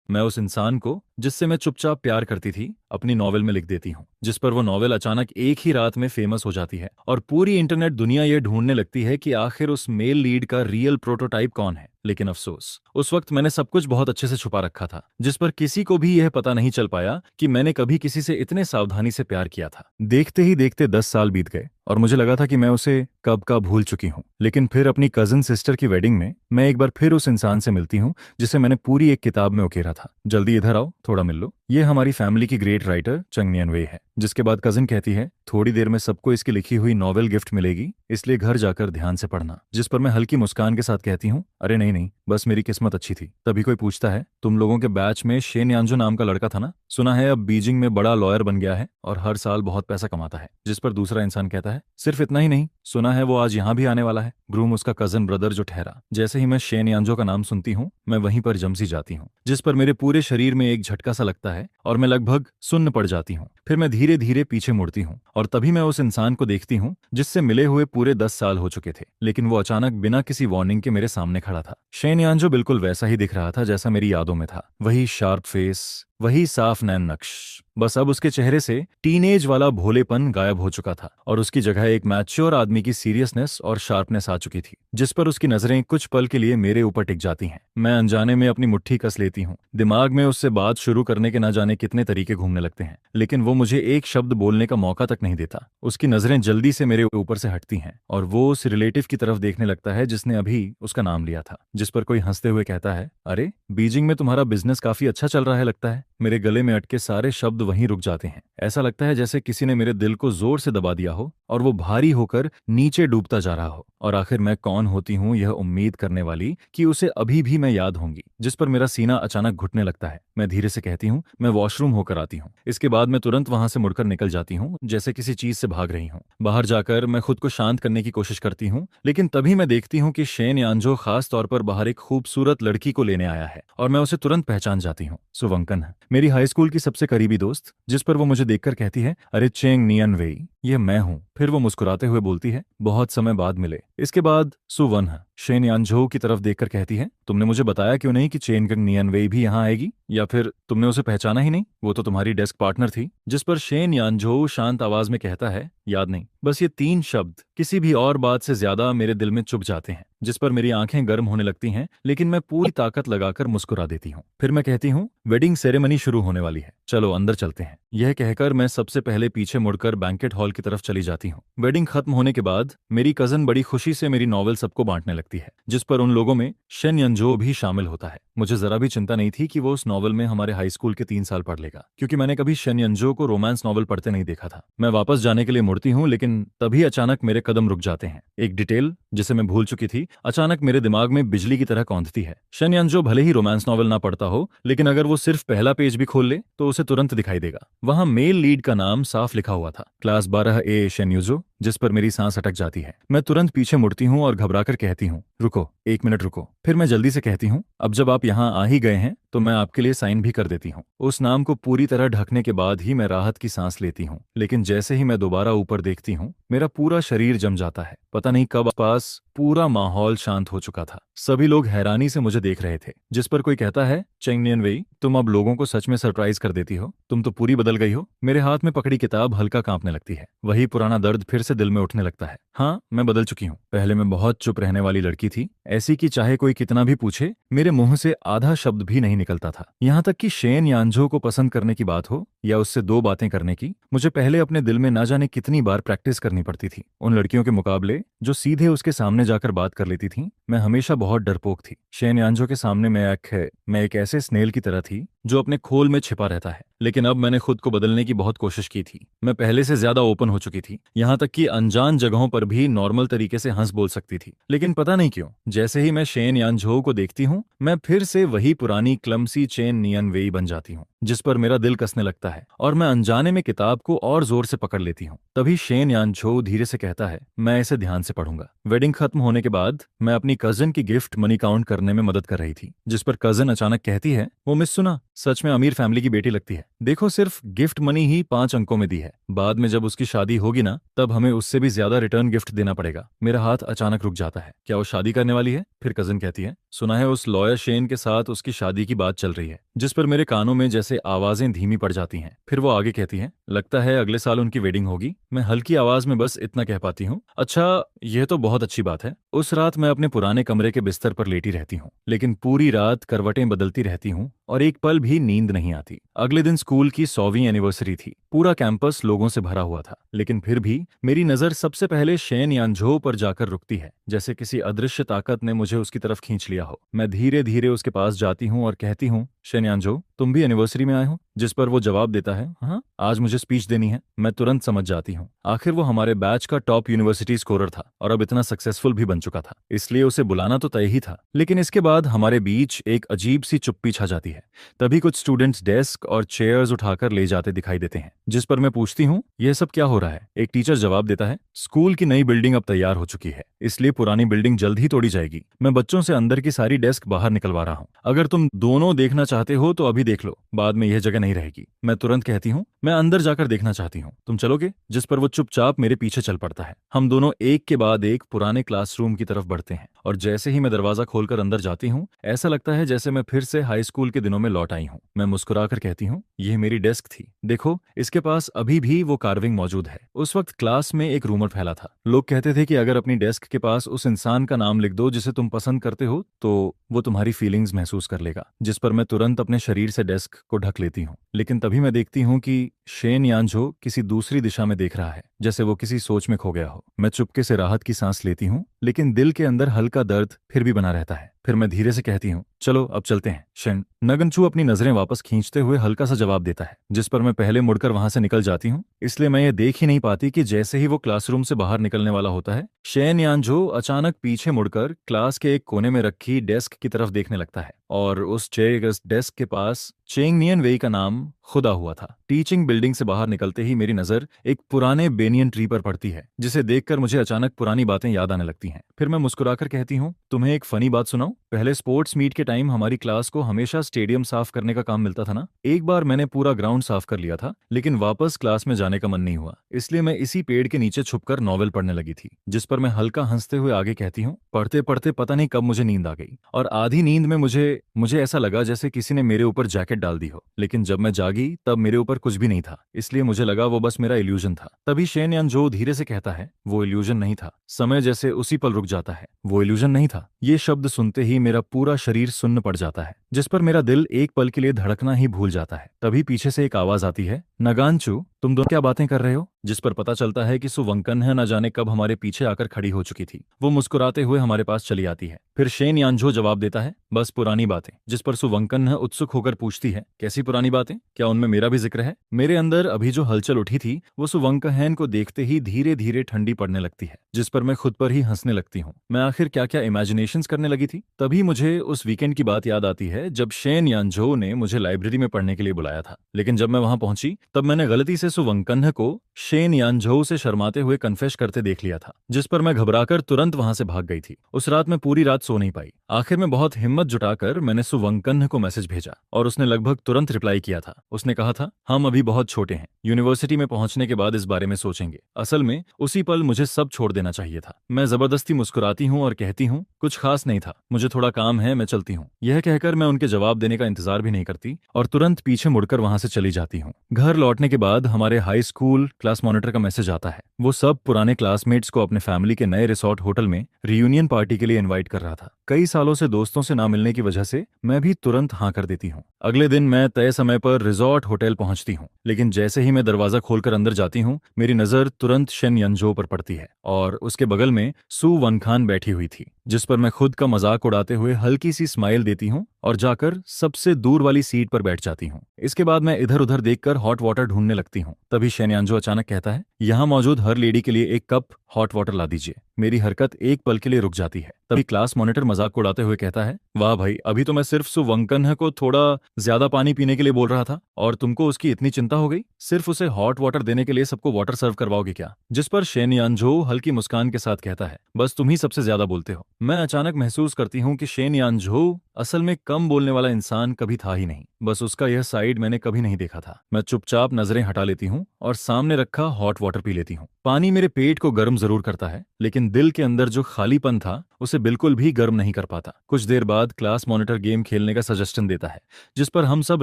मैं उस इंसान को जिससे मैं चुपचाप प्यार करती थी अपनी नॉवेल में लिख देती हूँ, जिस पर वो नॉवेल अचानक एक ही रात में फेमस हो जाती है और पूरी इंटरनेट दुनिया ये ढूंढने लगती है कि आखिर उस मेल लीड का रियल प्रोटोटाइप कौन है। लेकिन अफसोस, उस वक्त मैंने सब कुछ बहुत अच्छे से छुपा रखा था, जिस पर किसी को भी यह पता नहीं चल पाया कि मैंने कभी किसी से इतने सावधानी से प्यार किया था। देखते ही देखते 10 साल बीत गए और मुझे लगा था कि मैं उसे कब का भूल चुकी हूँ। लेकिन फिर अपनी कजिन सिस्टर की वेडिंग में मैं एक बार फिर उस इंसान से मिलती हूँ जिसे मैंने पूरी एक किताब में उकेरा था। जल्दी इधर आओ, थोड़ा मिल लो। ये हमारी फैमिली की ग्रेट राइटर चंग नियन वेई है। जिसके बाद कजिन कहती है, थोड़ी देर में सबको इसकी लिखी हुई नॉवेल गिफ्ट मिलेगी, इसलिए घर जाकर ध्यान से पढ़ना। जिस पर मैं हल्की मुस्कान के साथ कहती हूँ, अरे नहीं नहीं, बस मेरी किस्मत अच्छी थी। तभी कोई पूछता है, तुम लोगों के बैच में शेन यानजो नाम का लड़का था ना? सुना है अब बीजिंग में बड़ा लॉयर बन गया है और हर साल बहुत पैसा कमाता है। जिस पर दूसरा इंसान कहता है, सिर्फ इतना ही नहीं, सुना है वो आज यहाँ भी आने वाला है। ग्रूम उसका कजन ब्रदर जो ठहरा। जैसे ही मैं शेन यानजो का नाम सुनती हूँ, मैं वहीं पर जमसी जाती हूँ। जिस पर मेरे पूरे शरीर में एक झटका सा लगता है और मैं लगभग सुन्न पड़ जाती हूँ। फिर मैं धीरे धीरे पीछे मुड़ती हूँ और तभी मैं उस इंसान को देखती हूँ जिससे मिले हुए पूरे 10 साल हो चुके थे, लेकिन वो अचानक बिना किसी वार्निंग के मेरे सामने खड़ा था। शेन यानजो बिल्कुल वैसा ही दिख रहा था जैसा मेरी यादों में था। वही शार्प फेस, वही साफ नैन नक्श। बस अब उसके चेहरे से टीनेज वाला भोलेपन गायब हो चुका था और उसकी जगह एक मैच्योर आदमी की सीरियसनेस और शार्पनेस आ चुकी थी। जिस पर उसकी नजरें कुछ पल के लिए मेरे ऊपर टिक जाती हैं। मैं अनजाने में अपनी मुट्ठी कस लेती हूँ। दिमाग में उससे बात शुरू करने के न जाने कितने तरीके घूमने लगते हैं, लेकिन वो मुझे एक शब्द बोलने का मौका तक नहीं देता। उसकी नजरें जल्दी से मेरे ऊपर से हटती हैं और वो उस रिलेटिव की तरफ देखने लगता है जिसने अभी उसका नाम लिया था। जिस पर कोई हंसते हुए कहता है, अरे बीजिंग में तुम्हारा बिजनेस काफी अच्छा चल रहा है लगता है। मेरे गले में अटके सारे शब्द वहीं रुक जाते हैं। ऐसा लगता है जैसे किसी ने मेरे दिल को जोर से दबा दिया हो और वो भारी होकर नीचे डूबता जा रहा हो। और आखिर मैं कौन होती हूँ यह उम्मीद करने वाली कि उसे अभी भी मैं याद होंगी। जिस पर मेरा सीना अचानक घुटने लगता है। मैं धीरे से कहती हूँ, मैं वॉशरूम होकर आती हूँ। इसके बाद मैं तुरंत वहां से मुड़कर निकल जाती हूँ, जैसे किसी चीज से भाग रही हूँ। बाहर जाकर मैं खुद को शांत करने की कोशिश करती हूँ, लेकिन तभी मैं देखती हूँ कि शेन यानजो खास तौर पर बाहर एक खूबसूरत लड़की को लेने आया है और मैं उसे तुरंत पहचान जाती हूँ। सुवंकन है, मेरी हाई स्कूल की सबसे करीबी दोस्त। जिस पर वो मुझे देखकर कहती है, अरे चेंग नियन वेई, ये मैं हूँ। फिर वो मुस्कुराते हुए बोलती है, बहुत समय बाद मिले। इसके बाद सुवन है शेन यानजो की तरफ देखकर कहती है, तुमने मुझे बताया क्यों नहीं कि चेन नियन वेई भी यहाँ आएगी? या फिर तुमने उसे पहचाना ही नहीं? वो तो तुम्हारी डेस्क पार्टनर थी। जिस पर शेन यानजो शांत आवाज में कहता है, याद नहीं। बस ये 3 शब्द किसी भी और बात से ज्यादा मेरे दिल में चुभ जाते हैं। जिस पर मेरी आंखें गर्म होने लगती हैं, लेकिन मैं पूरी ताकत लगाकर मुस्कुरा देती हूँ। फिर मैं कहती हूँ, वेडिंग सेरेमनी शुरू होने वाली है, चलो अंदर चलते हैं। यह कहकर मैं सबसे पहले पीछे मुड़कर बैंकेट हॉल की तरफ चली जाती हूँ। वेडिंग खत्म होने के बाद मेरी कजन बड़ी खुशी से मेरी नॉवेल सबको बांटने लगती है, जिस पर उन लोगों में शेन यंजो भी शामिल होता है। मुझे जरा भी चिंता नहीं थी कि वो उस नॉवेल में हमारे हाई स्कूल के 3 साल पढ़ लेगा, क्योंकि मैंने कभी शेन यंजो को रोमांस नॉवेल पढ़ते नहीं देखा था। मैं वापस जाने के लिए मुड़ती हूँ, लेकिन तभी अचानक मेरे कदम रुक जाते हैं। एक डिटेल जिसे मैं भूल चुकी थी अचानक मेरे दिमाग में बिजली की तरह कौंधती है। शेन यंजो भले ही रोमांस नॉवेल ना पढ़ता हो, लेकिन अगर वो सिर्फ पहला पेज भी खोल ले तो उसे तुरंत दिखाई देगा। वहां मेल लीड का नाम साफ लिखा हुआ था, क्लास 12A शेन यूजो। जिस पर मेरी सांस अटक जाती है। मैं तुरंत पीछे मुड़ती हूँ और घबराकर कहती हूँ, रुको, 1 मिनट रुको। फिर मैं जल्दी से कहती हूँ, अब जब आप यहाँ आ ही गए हैं तो मैं आपके लिए साइन भी कर देती हूँ। उस नाम को पूरी तरह ढकने के बाद ही मैं राहत की सांस लेती हूँ, लेकिन जैसे ही मैं दोबारा ऊपर देखती हूँ, मेरा पूरा शरीर जम जाता है। पता नहीं कब पास पूरा माहौल शांत हो चुका था। सभी लोग हैरानी से मुझे देख रहे थे। जिस पर कोई कहता है, चेंग नियन वेई, तुम अब लोगों को सच में सरप्राइज कर देती हो, तुम तो पूरी बदल गई हो। मेरे हाथ में पकड़ी किताब हल्का कांपने लगती है। वही पुराना दर्द फिर से दिल में उठने लगता है। हाँ, मैं बदल चुकी हूँ। पहले मैं बहुत चुप रहने वाली लड़की थी, ऐसी कि चाहे कोई कितना भी पूछे मेरे मुंह से आधा शब्द भी नहीं निकलता था। यहाँ तक कि शेन यानजो को पसंद करने की बात हो या उससे 2 बातें करने की, मुझे पहले अपने दिल में ना जाने कितनी बार प्रैक्टिस करनी पड़ती थी। उन लड़कियों के मुकाबले जो सीधे उसके सामने जाकर बात कर लेती थी, मैं हमेशा बहुत डरपोक थी। शेन यानजो के सामने मैं एक ऐसे स्नेल की तरह थी जो अपने खोल में छिपा रहता है। लेकिन अब मैंने खुद को बदलने की बहुत कोशिश की थी। मैं पहले से ज्यादा ओपन हो चुकी थी, यहाँ तक कि अनजान जगहों पर भी नॉर्मल तरीके से हंस बोल सकती थी। लेकिन पता नहीं क्यों, जैसे ही मैं शेन यानजो को देखती हूँ, मैं फिर से वही पुरानी क्लमसी चेन नियन वेई बन जाती हूँ। जिस पर मेरा दिल कसने लगता है। है और मैं अनजाने में किताब को और जोर से पकड़ लेती हूँ। तभी शेन यानझो धीरे से कहता है, मैं इसे ध्यान से पढ़ूंगा। वेडिंग खत्म होने के बाद मैं अपनी कजिन की गिफ्ट मनी काउंट करने में मदद कर रही थी, जिस पर कजिन अचानक कहती है, वो मिस सुना, सच में अमीर फैमिली की बेटी लगती है। देखो, सिर्फ गिफ्ट मनी ही 5 अंकों में दी है, बाद में जब उसकी शादी होगी ना, तब हमें उससे भी ज्यादा रिटर्न गिफ्ट देना पड़ेगा। मेरा हाथ अचानक रुक जाता है। क्या वो शादी करने वाली है? फिर कजिन कहती है, सुना है उस लॉयर शेन के साथ उसकी शादी की बात चल रही है, जिस पर मेरे कानों में जैसे आवाजें धीमी पड़ जाती हैं। फिर वो आगे कहती है, लगता है अगले साल उनकी वेडिंग होगी। मैं हल्की आवाज में बस इतना कह पाती हूँ, अच्छा, यह तो बहुत अच्छी बात है। उस रात मैं अपने पुराने कमरे के बिस्तर पर लेटी रहती हूँ, लेकिन पूरी रात करवटें बदलती रहती हूँ और एक पल भी नींद नहीं आती। अगले दिन स्कूल की 100वीं एनिवर्सरी थी। पूरा कैंपस लोगों से भरा हुआ था, लेकिन फिर भी मेरी नजर सबसे पहले शेन यानझो पर जाकर रुकती है, जैसे किसी अदृश्य ताकत ने मुझे उसकी तरफ खींच लिया हो। मैं धीरे धीरे उसके पास जाती हूँ और कहती हूँ, शेन यानझो, तुम भी एनिवर्सरी में आए हो? जिस पर वो जवाब देता है, हाँ, आज मुझे स्पीच देनी है। मैं तुरंत समझ जाती हूँ, आखिर वो हमारे बैच का टॉप यूनिवर्सिटी स्कोरर था और अब इतना सक्सेसफुल भी बन चुका था, इसलिए उसे बुलाना तो तय ही था। लेकिन इसके बाद हमारे बीच एक अजीब सी चुप्पी छा जाती है। तभी कुछ स्टूडेंट्स डेस्क और चेयर्स उठाकर ले जाते दिखाई देते हैं, जिस पर मैं पूछती हूँ, यह सब क्या हो रहा है? एक टीचर जवाब देता है, स्कूल की नई बिल्डिंग अब तैयार हो चुकी है, इसलिए पुरानी बिल्डिंग जल्द ही तोड़ी जाएगी। मैं बच्चों से अंदर की सारी डेस्क बाहर निकलवा रहा हूँ। अगर तुम दोनों देखना चाहते हो तो अभी देख लो, बाद में यह जगह नहीं रहेगी। मैं तुरंत कहती हूँ, मैं अंदर जाकर देखना चाहती हूँ, तुम चलोगे? जिस पर वो चुपचाप मेरे पीछे चल पड़ता है। हम दोनों एक के बाद एक पुराने क्लासरूम की तरफ बढ़ते हैं और जैसे ही मैं दरवाजा खोलकर अंदर जाती हूँ, ऐसा लगता है जैसे मैं फिर से हाई स्कूल के दिनों में लौट आई हूँ। मैं मुस्कुराकर कहती हूँ, यह मेरी डेस्क थी, देखो, इसके पास अभी भी वो कार्विंग मौजूद है। उस वक्त क्लास में एक रूमर फैला था। लोग कहते थे कि अगर अपनी डेस्क के पास उस इंसान का नाम लिख दो जिसे तुम पसंद करते हो, तो वो तुम्हारी फीलिंग्स महसूस कर लेगा। जिस पर मैं तुरंत अपने शरीर से डेस्क को ढक लेती हूँ। लेकिन तभी मैं देखती हूँ कि शेन यानझो किसी दूसरी दिशा में देख रहा है, जैसे वो किसी सोच में खो गया हो। मैं चुपके से राहत की सांस लेती हूँ, लेकिन दिल के अंदर हल्का दर्द फिर भी बना रहता है। फिर मैं धीरे से कहती हूँ, चलो अब चलते हैं। शेन नगनचू अपनी नजरें वापस खींचते हुए हल्का सा जवाब देता है, जिस पर मैं पहले मुड़कर वहां से निकल जाती हूँ। इसलिए मैं ये देख ही नहीं पाती कि जैसे ही वो क्लासरूम से बाहर निकलने वाला होता है, शेन यानझो अचानक पीछे मुड़कर क्लास के एक कोने में रखी डेस्क की तरफ देखने लगता है और उस डेस्क के पास चेंग नियन वेई का नाम खुदा हुआ था। टीचिंग बिल्डिंग से बाहर निकलते ही मेरी नजर एक पुराने बेनियन ट्री पर पड़ती है, जिसे देखकर मुझे अचानक पुरानी बातें याद आने लगती हैं। फिर मैं मुस्कुराकर कहती हूँ, तुम्हें एक फनी बात सुनाऊं? पहले स्पोर्ट्स मीट के टाइम हमारी क्लास को हमेशा स्टेडियम साफ करने का काम मिलता था ना। एक बार मैंने पूरा ग्राउंड साफ कर लिया था, लेकिन वापस क्लास में जाने का मन नहीं हुआ, इसलिए मैं इसी पेड़ के नीचे छुपकर नॉवेल पढ़ने लगी थी। जिस पर मैं हल्का हंसते हुए आगे कहती हूँ, पढ़ते पढ़ते पता नहीं कब मुझे नींद आ गई और आधी नींद में मुझे ऐसा लगा जैसे किसी ने मेरे ऊपर जैकेट डाल दी हो। लेकिन जब मैं जागी तब मेरे ऊपर कुछ भी नहीं था, इसलिए मुझे लगा वो बस मेरा इल्यूजन था। तभी शेन यानझो धीरे से कहता है, वो इल्यूजन नहीं था। समय जैसे उसी पल रुक जाता है। वो इल्यूजन नहीं था। ये शब्द सुनते ही मेरा पूरा शरीर सुन्न पड़ जाता है, जिस पर मेरा दिल एक पल के लिए धड़कना ही भूल जाता है। तभी पीछे से एक आवाज आती है, नगानचू, तुम दोनों क्या बातें कर रहे हो? जिस पर पता चलता है कि सुवंकन्ह न जाने कब हमारे पीछे आकर खड़ी हो चुकी थी। वो मुस्कुराते हुए हमारे पास चली आती है। फिर शेन यानझो जवाब देता है, बस पुरानी बातें। जिस पर सुवंकन्ह उत्सुक होकर पूछती है, कैसी पुरानी बातें? क्या उनमें मेरा भी जिक्र है? मेरे अंदर अभी जो हलचल उठी थी वो सुवंकहन को देखते ही धीरे धीरे ठंडी पड़ने लगती है, जिस पर मैं खुद पर ही हंसने लगती हूँ। मैं आखिर क्या क्या इमेजिनेशंस करने लगी थी। तभी मुझे उस वीकेंड की बात याद आती है जब शेन यानझो ने मुझे लाइब्रेरी में पढ़ने के लिए बुलाया था। लेकिन जब मैं वहां पहुंची तब मैंने गलती से सुवंकन्ह को शेन यानझो से शर्माते हुए कन्फेस करते देख लिया था, जिस पर मैं घबराकर तुरंत वहां से भाग गई थी। उस रात मैं पूरी रात सो नहीं पाई। आखिर में बहुत हिम्मत जुटाकर मैंने सुवंकन्ह को मैसेज भेजा और उसने लगभग तुरंत रिप्लाई किया था। उसने कहा था, हम अभी बहुत छोटे हैं, यूनिवर्सिटी में पहुंचने के बाद इस बारे में सोचेंगे। असल में उसी पल मुझे सब छोड़ देना चाहिए था। मैं जबरदस्ती मुस्कुराती हूँ और कहती हूँ, कुछ खास नहीं था, मुझे थोड़ा काम है, मैं चलती हूँ। यह कहकर मैं उनके जवाब देने का इंतजार भी नहीं करती और तुरंत पीछे मुड़कर वहां से चली जाती हूँ। घर लौटने के बाद हमारे हाई स्कूल क्लास मॉनिटर का मैसेज आता है। वो सब पुराने क्लासमेट्स को अपने फैमिली के नए रिसोर्ट होटल में रियूनियन पार्टी के लिए इनवाइट कर रहा था। कई सालों से दोस्तों से ना मिलने की वजह से मैं भी तुरंत हाँ कर देती हूँ। अगले दिन मैं तय समय पर रिसोर्ट होटल पहुंचती हूँ, लेकिन जैसे ही मैं दरवाजा खोलकर अंदर जाती हूँ मेरी नजर तुरंत शेन यानझो पर पड़ती है और उसके बगल में सु वनखान बैठी हुई थी, जिस पर मैं खुद का मजाक उड़ाते हुए हल्की सी स्माइल देती हूँ और जाकर सबसे दूर वाली सीट पर बैठ जाती हूँ। इसके बाद मैं इधर उधर देखकर हॉट वाटर ढूंढने लगती हूँ। तभी शेन यानझो अचानक कहता है, यहाँ मौजूद हर लेडी के लिए एक कप हॉट वाटर ला दीजिए। मेरी हरकत एक पल के लिए रुक जाती है। तभी क्लास मॉनिटर मजाक उड़ाते हुए कहता है, वाह भाई, अभी तो मैं सिर्फ सुवंकन्ह को थोड़ा ज्यादा पानी पीने के लिए बोल रहा था और तुमको उसकी इतनी चिंता हो गई? सिर्फ उसे हॉट वाटर देने के लिए सबको वाटर सर्व करवाओगे क्या? जिस पर शेन यानझो हल्की मुस्कान के साथ कहता है, बस तुम ही सबसे ज्यादा बोलते हो। मैं अचानक महसूस करती हूँ कि शेन यानझो असल में कम बोलने वाला इंसान कभी था ही नहीं, बस उसका यह साइड मैंने कभी नहीं देखा था। मैं चुपचाप नजरें हटा लेती हूँ और सामने रखा हॉट वाटर पी लेती हूँ। पानी मेरे पेट को गर्म जरूर करता है, लेकिन दिल के अंदर जो खालीपन था उसे बिल्कुल भी गर्म नहीं कर पाता। कुछ देर बाद क्लास मॉनिटर गेम खेलने का सजेशन देता है, जिस पर हम सब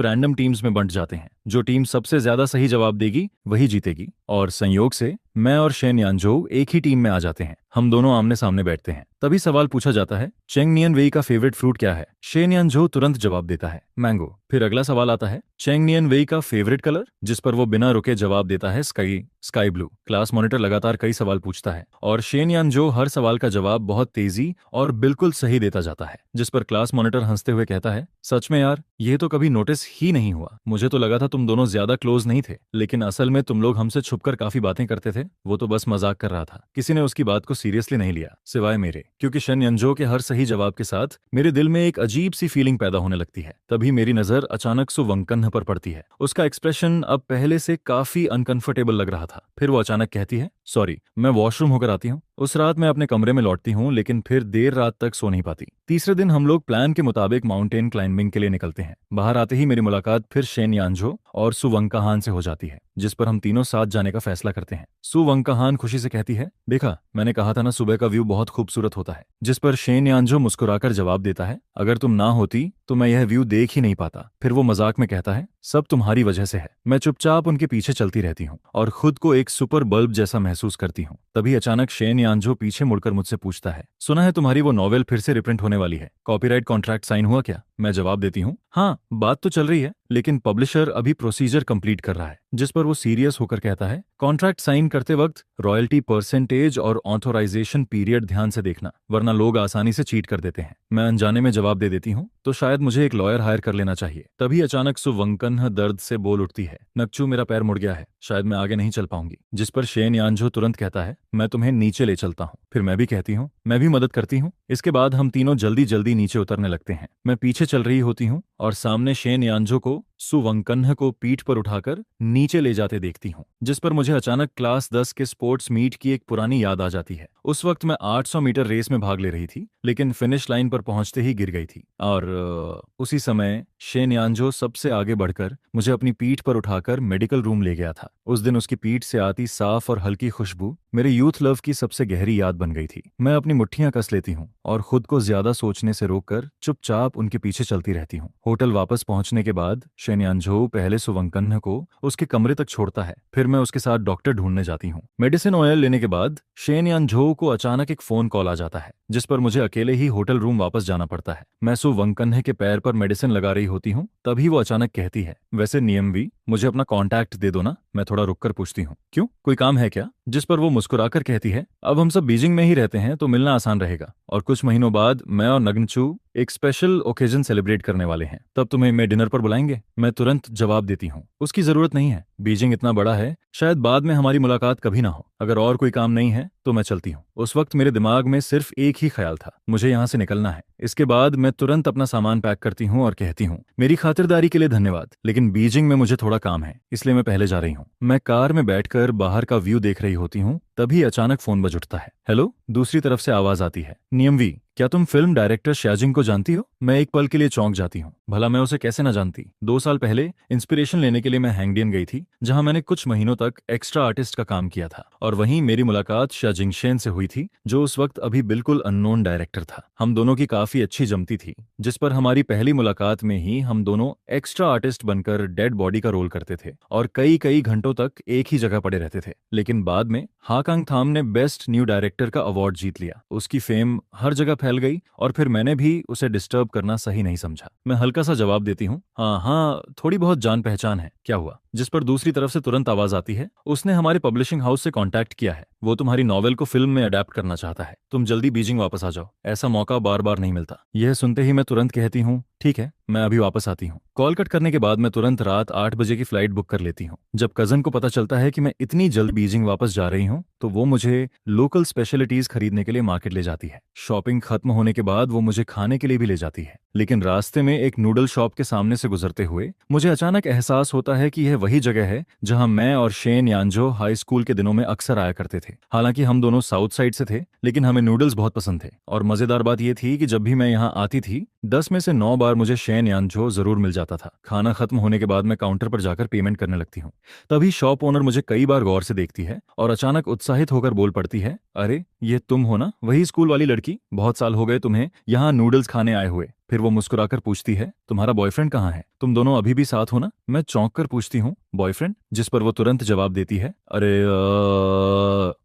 रैंडम टीम्स में बंट जाते हैं। जो टीम सबसे ज्यादा सही जवाब देगी वही जीतेगी, और संयोग से मैं और शेन यानझो एक ही टीम में आ जाते हैं। हम दोनों आमने सामने बैठते हैं। तभी सवाल पूछा जाता है, चेंग नियन वेई का फेवरेट फ्रूट क्या है? शेन यानझो तुरंत जवाब देता है, मैंगो। फिर अगला सवाल आता है, चेंग नियन वेई का फेवरेट कलर? जिस पर वो बिना रुके जवाब देता है, स्काई ब्लू। क्लास मॉनिटर लगातार कई सवाल पूछता है और शेन यानझो हर सवाल का जवाब बहुत तेजी और बिल्कुल सही देता जाता है। जिस पर क्लास मॉनिटर हंसते हुए कहता है, सच में यार, ये तो कभी नोटिस ही नहीं हुआ। मुझे तो लगा था तुम दोनों ज्यादा क्लोज नहीं थे, लेकिन असल में तुम लोग हमसे छुपकर काफी बातें करते थे। वो तो बस मजाक कर रहा था। किसी ने उसकी बात को सीरियसली नहीं लिया सिवाय मेरे, क्योंकि शेन यानझो के हर सही जवाब के साथ मेरे दिल में एक अजीब सी फीलिंग पैदा होने लगती है। तभी मेरी नजर अचानक सुवंकन्ह पर पड़ती है। उसका एक्सप्रेशन अब पहले से काफी अनकंफर्टेबल लग रहा था। फिर वो अचानक कहती है, सॉरी, मैं वॉशरूम होकर आती हूँ। उस रात मैं अपने कमरे में लौटती हूँ, लेकिन फिर देर रात तक सो नहीं पाती। तीसरे दिन हम लोग प्लान के मुताबिक माउंटेन क्लाइंबिंग के लिए निकलते हैं। बाहर आते ही मेरी मुलाकात फिर शेन यानझो और सुवंकाहान से हो जाती है, जिस पर हम तीनों साथ जाने का फैसला करते हैं। सुवंकाहान खुशी से कहती है, देखा, मैंने कहा था ना, सुबह का व्यू बहुत खूबसूरत होता है। जिस पर शेन यानझो मुस्कुराकर जवाब देता है, अगर तुम ना होती तो मैं यह व्यू देख ही नहीं पाता। फिर वो मजाक में कहता है, सब तुम्हारी वजह से है। मैं चुपचाप उनके पीछे चलती रहती हूँ और खुद को एक सुपर बल्ब जैसा महसूस करती हूँ। तभी अचानक शेन यानझो पीछे मुड़कर मुझसे पूछता है, सुना है तुम्हारी वो नॉवेल फिर से रिप्रिंट होने वाली है, कॉपीराइट कॉन्ट्रैक्ट साइन हुआ क्या? मैं जवाब देती हूँ, हाँ, बात तो चल रही है, लेकिन पब्लिशर अभी प्रोसीजर कंप्लीट कर रहा है। जिस पर वो सीरियस होकर कहता है, कॉन्ट्रैक्ट साइन करते वक्त रॉयल्टी परसेंटेज और ऑथोराइजेशन पीरियड ध्यान से देखना, वरना लोग आसानी से चीट कर देते हैं। मैं अनजाने में जवाब दे देती हूँ, तो शायद मुझे एक लॉयर हायर कर लेना चाहिए। तभी अचानक सुवंकन्ह दर्द से बोल उठती है, नक्चू, मेरा पैर मुड़ गया है, शायद मैं आगे नहीं चल पाऊंगी। जिस पर शेन यानझो तुरंत कहता है, मैं तुम्हें नीचे ले चलता हूँ। फिर मैं भी कहती हूँ, मैं भी मदद करती हूँ। इसके बाद हम तीनों जल्दी जल्दी नीचे उतरने लगते हैं। मैं पीछे चल रही होती हूँ और सामने शेन यानझो को सुवंकन्ह को पीठ पर उठाकर नीचे ले जाते देखती हूँ। जिस पर मुझे अचानक क्लास 10 के स्पोर्ट्स मीट की एक पुरानी याद आ जाती है। उस वक्त मैं 800 मीटर रेस में भाग ले रही थी, लेकिन फिनिश लाइन पर पहुंचते ही गिर गई थी। और उसी समय शेन यानझो सबसे आगे बढ़कर मुझे अपनी पीठ पर उठाकर मेडिकल रूम ले गया था। उस दिन उसकी पीठ से आती साफ और हल्की खुशबू मेरे यूथ लव की सबसे गहरी याद बन गई थी। मैं अपनी मुट्ठियां कस लेती हूँ और खुद को ज्यादा सोचने से रोककर चुपचाप उनके पीछे चलती रहती हूँ। होटल वापस पहुंचने के बाद शेन यानझो पहले सुवंकन्ह को उसके कमरे तक छोड़ता है। फिर मैं उसके साथ डॉक्टर ढूंढने जाती हूँ। मेडिसिन ऑयल लेने के बाद शेन यानझो को अचानक एक फोन कॉल आ जाता है, जिस पर मुझे अकेले ही होटल रूम वापस जाना पड़ता है। मैं सुवंकन्ह के पैर पर मेडिसिन लगा रही होती हूँ, तभी वो अचानक कहती है, वैसे नियमवी, मुझे अपना कॉन्टैक्ट दे दो ना। मैं थोड़ा रुककर पूछती हूँ, क्यों, कोई काम है क्या? जिस पर वो मुस्कुराकर कहती है, अब हम सब बीजिंग में ही रहते हैं तो मिलना आसान रहेगा, और कुछ महीनों बाद मैं और नग्नचू एक स्पेशल ओकेजन सेलिब्रेट करने वाले हैं, तब तुम्हें मैं डिनर पर बुलाएंगे। मैं तुरंत जवाब देती हूँ, उसकी जरूरत नहीं है, बीजिंग इतना बड़ा है, शायद बाद में हमारी मुलाकात कभी ना हो। अगर और कोई काम नहीं है तो मैं चलती हूँ। उस वक्त मेरे दिमाग में सिर्फ एक ही ख्याल था, मुझे यहाँ से निकलना है। इसके बाद मैं तुरंत अपना सामान पैक करती हूँ और कहती हूँ, मेरी खातिरदारी के लिए धन्यवाद, लेकिन बीजिंग में मुझे थोड़ा काम है, इसलिए मैं पहले जा रही हूँ। मैं कार में बैठकर बाहर का व्यू देख रही होती हूँ, तभी अचानक फोन बज उठता है। हेलो, दूसरी तरफ से आवाज आती है, नियमवी, क्या तुम फिल्म डायरेक्टर श्याजिंग को जानती हो? मैं एक पल के लिए चौंक जाती हूँ। भला मैं उसे कैसे ना जानती। 2 साल पहले इंस्पिरेशन लेने के लिए मैं हैंगडियन गई थी, जहां मैंने कुछ महीनों तक एक्स्ट्रा आर्टिस्ट का काम किया था, और वहीं मेरी मुलाकात श्याजिंग शेन से हुई थी, जो उस वक्त अभी बिल्कुल अननोन डायरेक्टर था। हम दोनों की काफी अच्छी जमती थी, जिस पर हमारी पहली मुलाकात में ही हम दोनों एक्स्ट्रा आर्टिस्ट बनकर डेड बॉडी का रोल करते थे और कई कई घंटों तक एक ही जगह पड़े रहते थे। लेकिन बाद में हाकांग थाम ने बेस्ट न्यू डायरेक्टर का अवार्ड जीत लिया। उसकी फेम हर जगह फैल गई और फिर मैंने भी उसे डिस्टर्ब करना सही नहीं समझा। मैं हल्का सा जवाब देती हूँ, हाँ हाँ, थोड़ी बहुत जान पहचान है, क्या हुआ? जिस पर दूसरी तरफ से तुरंत आवाज आती है, उसने हमारे पब्लिशिंग हाउस से कांटेक्ट किया है, वो तुम्हारी नॉवेल को फिल्म में अडेप्ट करना चाहता है, तुम जल्दी बीजिंग वापस आ जाओ, ऐसा मौका बार बार नहीं मिलता। यह सुनते ही मैं तुरंत कहती हूँ, ठीक है, मैं अभी वापस आती हूँ। कॉल कट करने के बाद मैं तुरंत रात 8 बजे की फ्लाइट बुक कर लेती हूँ। जब कजन को पता चलता है कि मैं इतनी जल्द बीजिंग वापस जा रही हूँ तो वो मुझे लोकल स्पेशलिटीज खरीदने के लिए मार्केट ले जाती है। शॉपिंग खत्म होने के बाद वो मुझे खाने के लिए भी ले जाती है, लेकिन रास्ते में एक नूडल शॉप के सामने से गुजरते हुए मुझे अचानक एहसास होता है कि यह वही जगह है जहां मैं और शेन यानजो हाई स्कूल के दिनों में अक्सर आया करते थे। हालांकि हम दोनों साउथ साइड से थे, लेकिन हमें नूडल्स बहुत पसंद थे और मजेदार बात यह थी कि जब भी मैं यहाँ आती थी 10 में से 9 बार मुझे शेन यानजो जरूर मिल जाता था। खाना खत्म होने के बाद मैं काउंटर पर जाकर पेमेंट करने लगती हूँ। तभी शॉप ओनर मुझे कई बार गौर से देखती है और अचानक उत्साहित होकर बोल पड़ती है, अरे ये तुम हो ना, वही स्कूल वाली लड़की, बहुत साल हो गए तुम्हें यहाँ नूडल्स खाने आए हुए। फिर वो मुस्कुराकर पूछती है, तुम्हारा बॉयफ्रेंड कहाँ है? तुम दोनों अभी भी साथ हो ना? मैं चौंक कर पूछती हूँ, बॉयफ्रेंड? जिस पर वो तुरंत जवाब देती है,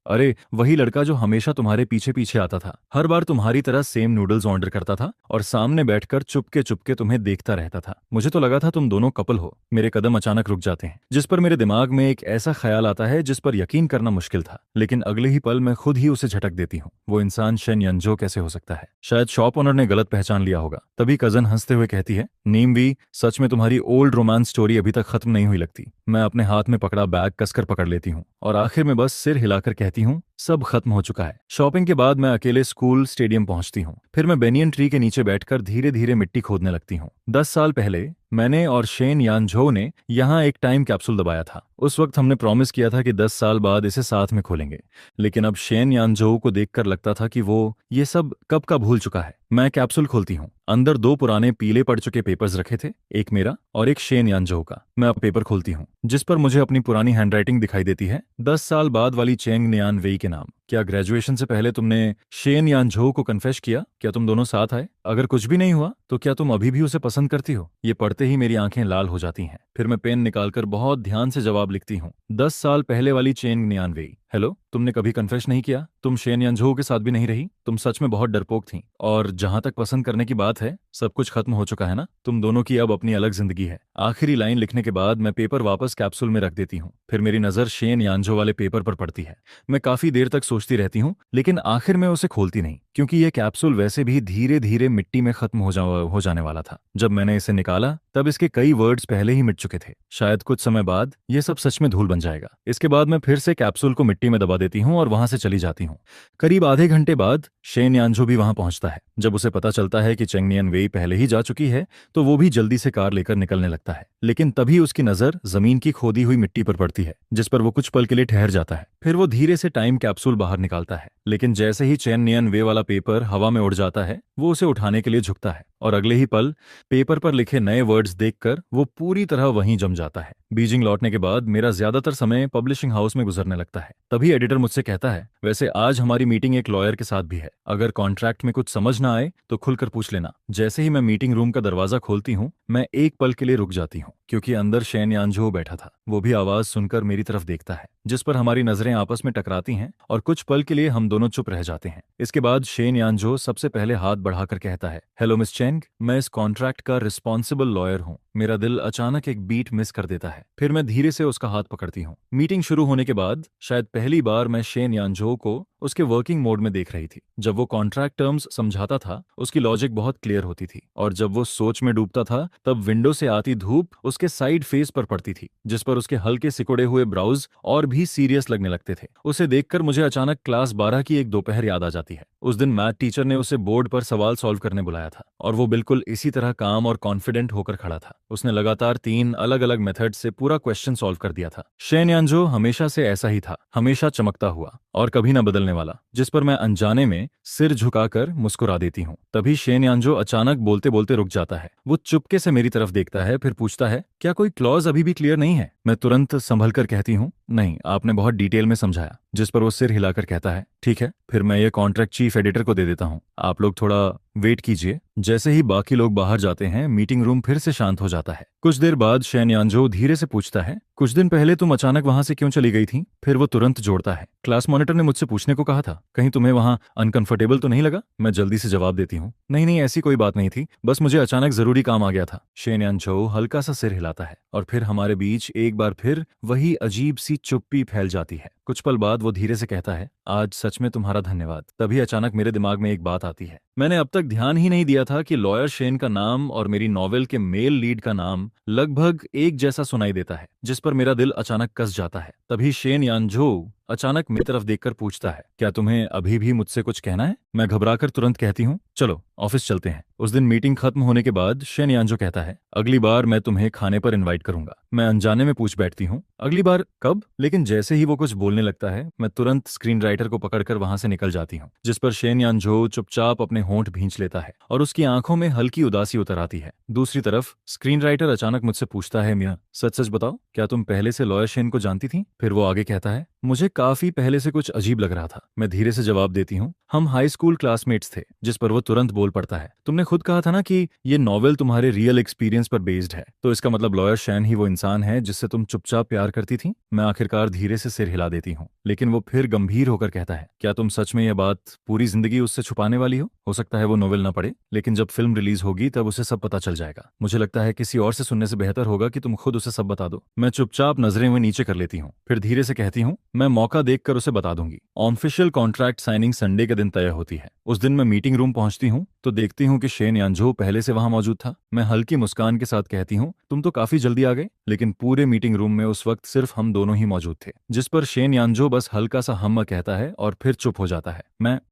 अरे वही लड़का जो हमेशा तुम्हारे पीछे पीछे आता था, हर बार तुम्हारी तरह सेम नूडल्स ऑर्डर करता था और सामने बैठकर चुपके चुपके तुम्हें देखता रहता था। मुझे तो लगा था तुम दोनों कपल हो। मेरे कदम अचानक रुक जाते हैं, जिस पर मेरे दिमाग में एक ऐसा ख्याल आता है जिस पर यकीन करना मुश्किल था, लेकिन अगले ही पल मैं खुद ही उसे झटक देती हूँ। वो इंसान शेन यंजो कैसे हो सकता है? शायद शॉप ओनर ने गलत पहचान लिया होगा। तभी कजन हंसते हुए कहती है, नीमवी, सच में तुम्हारी ओल्ड रोमांस स्टोरी अभी तक खत्म नहीं हुई लगती। मैं अपने हाथ में पकड़ा बैग कसकर पकड़ लेती हूँ और आखिर में बस सिर हिलाकर कहती हूँ, सब खत्म हो चुका है। शॉपिंग के बाद मैं अकेले स्कूल स्टेडियम पहुंचती हूँ। फिर मैं बेनियन ट्री के नीचे बैठकर धीरे धीरे मिट्टी खोदने लगती हूँ। 10 साल पहले मैंने और शेन यानझो ने यहाँ एक टाइम कैप्सूल दबाया था। उस वक्त हमने प्रॉमिस किया था कि 10 साल बाद इसे साथ में खोलेंगे, लेकिन अब शेन यानझो को देखकर लगता था कि वो ये सब कब का भूल चुका है। मैं कैप्सूल खोलती हूँ। अंदर 2 पुराने पीले पड़ चुके पेपर्स रखे थे, एक मेरा और एक शेन यानझो का। मैं अब पेपर खोलती हूँ, जिस पर मुझे अपनी पुरानी हैंडराइटिंग दिखाई देती है, 10 साल बाद वाली चेंग नियान वेई के नाम। क्या ग्रेजुएशन से पहले तुमने शेन यानझो को कन्फेस किया? क्या तुम दोनों साथ आए? अगर कुछ भी नहीं हुआ तो क्या तुम अभी भी उसे पसंद करती हो? ये पढ़ते ही मेरी आंखें लाल हो जाती हैं। फिर मैं पेन निकालकर बहुत ध्यान से जवाब लिखती हूँ, 10 साल पहले वाली चेंग नियान वेई। हेलो, तुमने कभी कन्फेस नहीं किया? तुम शेन यानझो के साथ भी नहीं रही? तुम सच में बहुत डरपोक थी। और जहां तक पसंद करने की बात है, सब कुछ खत्म हो चुका है ना? तुम दोनों की अब अपनी अलग जिंदगी है। आखिरी लाइन लिखने के बाद मैं पेपर वापस कैप्सूल में रख देती हूँ। फिर मेरी नजर शेन यानझो वाले पेपर पर पड़ती है। मैं काफी देर तक सोचती रहती हूँ, लेकिन आखिर में उसे खोलती नहीं, क्योंकि यह कैप्सूल वैसे भी धीरे धीरे मिट्टी में खत्म हो जाने वाला था। जब मैंने इसे निकाला तब इसके कई वर्ड्स पहले ही मिट चुके थे। शायद कुछ समय बाद यह सब सच में धूल बन जाएगा। इसके बाद मैं फिर से कैप्सूल को मिट्टी में दबा देती हूँ और वहां से चली जाती हूँ। करीब आधे घंटे बाद शेन यानझो भी वहां पहुंचता है। जब उसे पता चलता है कि चेंग नियन वेई पहले ही जा चुकी है तो वो भी जल्दी से कार लेकर निकलने लगता है, लेकिन तभी उसकी नजर जमीन की खोदी हुई मिट्टी पर पड़ती है, जिस पर वो कुछ पल के लिए ठहर जाता है। फिर वो धीरे से टाइम कैप्सूल बाहर निकालता है, लेकिन जैसे ही चेन नियन वे वाला पेपर हवा में उड़ जाता है, वो उसे उठाने के लिए झुकता है और अगले ही पल पेपर पर लिखे नए वर्ड्स देखकर वो पूरी तरह वहीं जम जाता है। बीजिंग लौटने के बाद मेरा ज्यादातर समय पब्लिशिंग हाउस में गुजरने लगता है। तभी एडिटर मुझसे कहता है, वैसे आज हमारी मीटिंग एक लॉयर के साथ भी है, अगर कॉन्ट्रैक्ट में कुछ समझ ना आए तो खुलकर पूछ लेना। जैसे ही मैं मीटिंग रूम का दरवाजा खोलती हूँ, मैं एक पल के लिए रुक जाती हूँ, क्योंकि अंदर शेन यानझो बैठा था। वो भी आवाज सुनकर मेरी तरफ देखता है, जिस पर हमारी नजरें आपस में टकराती हैं और कुछ पल के लिए हम दोनों चुप रह जाते हैं। इसके बाद शेन यानझो सबसे पहले हाथ बढ़ाकर कहता है, हेलो मिस चेंग, मैं इस कॉन्ट्रैक्ट का रिस्पॉन्सिबल लॉयर हूँ। मेरा दिल अचानक एक बीट मिस कर देता है। फिर मैं धीरे से उसका हाथ पकड़ती हूँ। मीटिंग शुरू होने के बाद शायद पहली बार मैं शेन यानझो को उसके वर्किंग मोड में देख रही थी। जब वो कॉन्ट्रैक्ट टर्म्स समझाता था, उसकी लॉजिक बहुत क्लियर होती थी, और जब वो सोच में डूबता था तब विंडो से आती धूप उसके साइड फेस पर पड़ती थी, जिस पर उसके हल्के सिकुड़े हुए ब्राउज और भी सीरियस लगने लगते थे। उसे देखकर मुझे अचानक क्लास 12 की एक दोपहर याद आ जाती है। उस दिन मैथ टीचर ने उसे बोर्ड पर सवाल सॉल्व करने बुलाया था और वो बिल्कुल इसी तरह काम और कॉन्फिडेंट होकर खड़ा था। उसने लगातार 3 अलग अलग मेथड से पूरा क्वेश्चन सॉल्व कर दिया था। शेन यानझो हमेशा से ऐसा ही था, हमेशा चमकता हुआ और कभी न बदलने वाला, जिस पर मैं अनजाने में सिर झुकाकर मुस्कुरा देती हूँ। तभी शेन यानझो अचानक बोलते बोलते रुक जाता है। वो चुपके से मेरी तरफ देखता है, फिर पूछता है, क्या कोई क्लॉज अभी भी क्लियर नहीं है? मैं तुरंत संभल कर कहती हूँ, नहीं, आपने बहुत डिटेल में समझाया। जिस पर वो सिर हिलाकर कहता है, ठीक है, फिर मैं ये कॉन्ट्रैक्ट चीफ एडिटर को दे देता हूँ, आप लोग थोड़ा वेट कीजिए। जैसे ही बाकी लोग बाहर जाते हैं, मीटिंग रूम फिर से शांत हो जाता है। कुछ देर बाद शेन यानझो धीरे से पूछता है, कुछ दिन पहले तुम अचानक वहां से क्यों चली गई थी? फिर वो तुरंत जोड़ता है, क्लास मॉनिटर ने मुझसे पूछने को कहा था, कहीं तुम्हें वहां अनकंफर्टेबल तो नहीं लगा? मैं जल्दी से जवाब देती हूँ, नहीं नहीं, ऐसी कोई बात नहीं थी, बस मुझे अचानक जरूरी काम आ गया था। शेन यानझो हल्का सा सिर हिलाता है और फिर हमारे बीच एक बार फिर वही अजीब सी चुप्पी फैल जाती है। कुछ पल बाद वो धीरे से कहता है, आज सच में तुम्हारा धन्यवाद। तभी अचानक मेरे दिमाग में एक बात आती है। मैंने अब तक ध्यान ही नहीं दिया था कि लॉयर शेन का नाम और मेरी नॉवेल के मेल लीड का नाम लगभग एक जैसा सुनाई देता है, जिस पर मेरा दिल अचानक कस जाता है। तभी शेन यानझो अचानक मेरी तरफ देखकर पूछता है, क्या तुम्हें अभी भी मुझसे कुछ कहना है? मैं घबराकर तुरंत कहती हूँ, चलो ऑफिस चलते हैं। उस दिन मीटिंग खत्म होने के बाद शेन यानजो कहता है, अगली बार मैं तुम्हें खाने पर इनवाइट करूंगा। मैं अनजाने में पूछ बैठती हूँ, अगली बार कब? लेकिन जैसे ही वो कुछ बोलने लगता है, मैं तुरंत स्क्रीन राइटर को पकड़कर वहां से निकल जाती हूँ, जिस पर शेन यानजो चुपचाप अपने होंठ भींच लेता है और उसकी आंखों में हल्की उदासी उतर आती है। दूसरी तरफ स्क्रीन राइटर अचानक मुझसे पूछता है, मिया सच सच बताओ, क्या तुम पहले से लॉयर शेन को जानती थी? फिर वो आगे कहता है, मुझे काफी पहले से कुछ अजीब लग रहा था। मैं धीरे से जवाब देती हूँ, हम हाई स्कूल क्लासमेट्स थे। जिस पर वो तुरंत बोल पड़ता है, तुमने खुद कहा था ना कि ये नॉवेल तुम्हारे रियल एक्सपीरियंस पर बेस्ड है, तो इसका मतलब लॉयर शैन ही वो इंसान है जिससे तुम चुपचाप प्यार करती थी? मैं आखिरकार धीरे से सिर हिला देती हूँ, लेकिन वो फिर गंभीर होकर कहता है, क्या तुम सच में यह बात पूरी जिंदगी उससे छुपाने वाली हो सकता है वो नॉवेल ना पढ़े, लेकिन जब फिल्म रिलीज होगी तब उसे सब पता चल जाएगा। मुझे लगता है किसी और से सुनने से बेहतर होगा कि तुम खुद उसे सब बता दो। मैं चुपचाप नजरें में नीचे कर लेती हूँ, फिर धीरे से कहती हूँ, मैं मौका देखकर उसे बता दूंगी। ऑफिशियल कॉन्ट्रैक्ट साइनिंग संडे के दिन तय होती है। उस दिन मैं मीटिंग रूम पहुंचती हूँ तो देखती हूँ कि शेन यानझो पहले से वहां मौजूद था। मैं हल्की मुस्कान के साथ कहती हूँ, तुम तो काफी जल्दी आ गए। लेकिन पूरे मीटिंग रूम में उस वक्त सिर्फ हम दोनों ही मौजूद थे, जिस पर शेन यानझो बस हल्का सा हम्म कहता है और फिर चुप हो जाता है।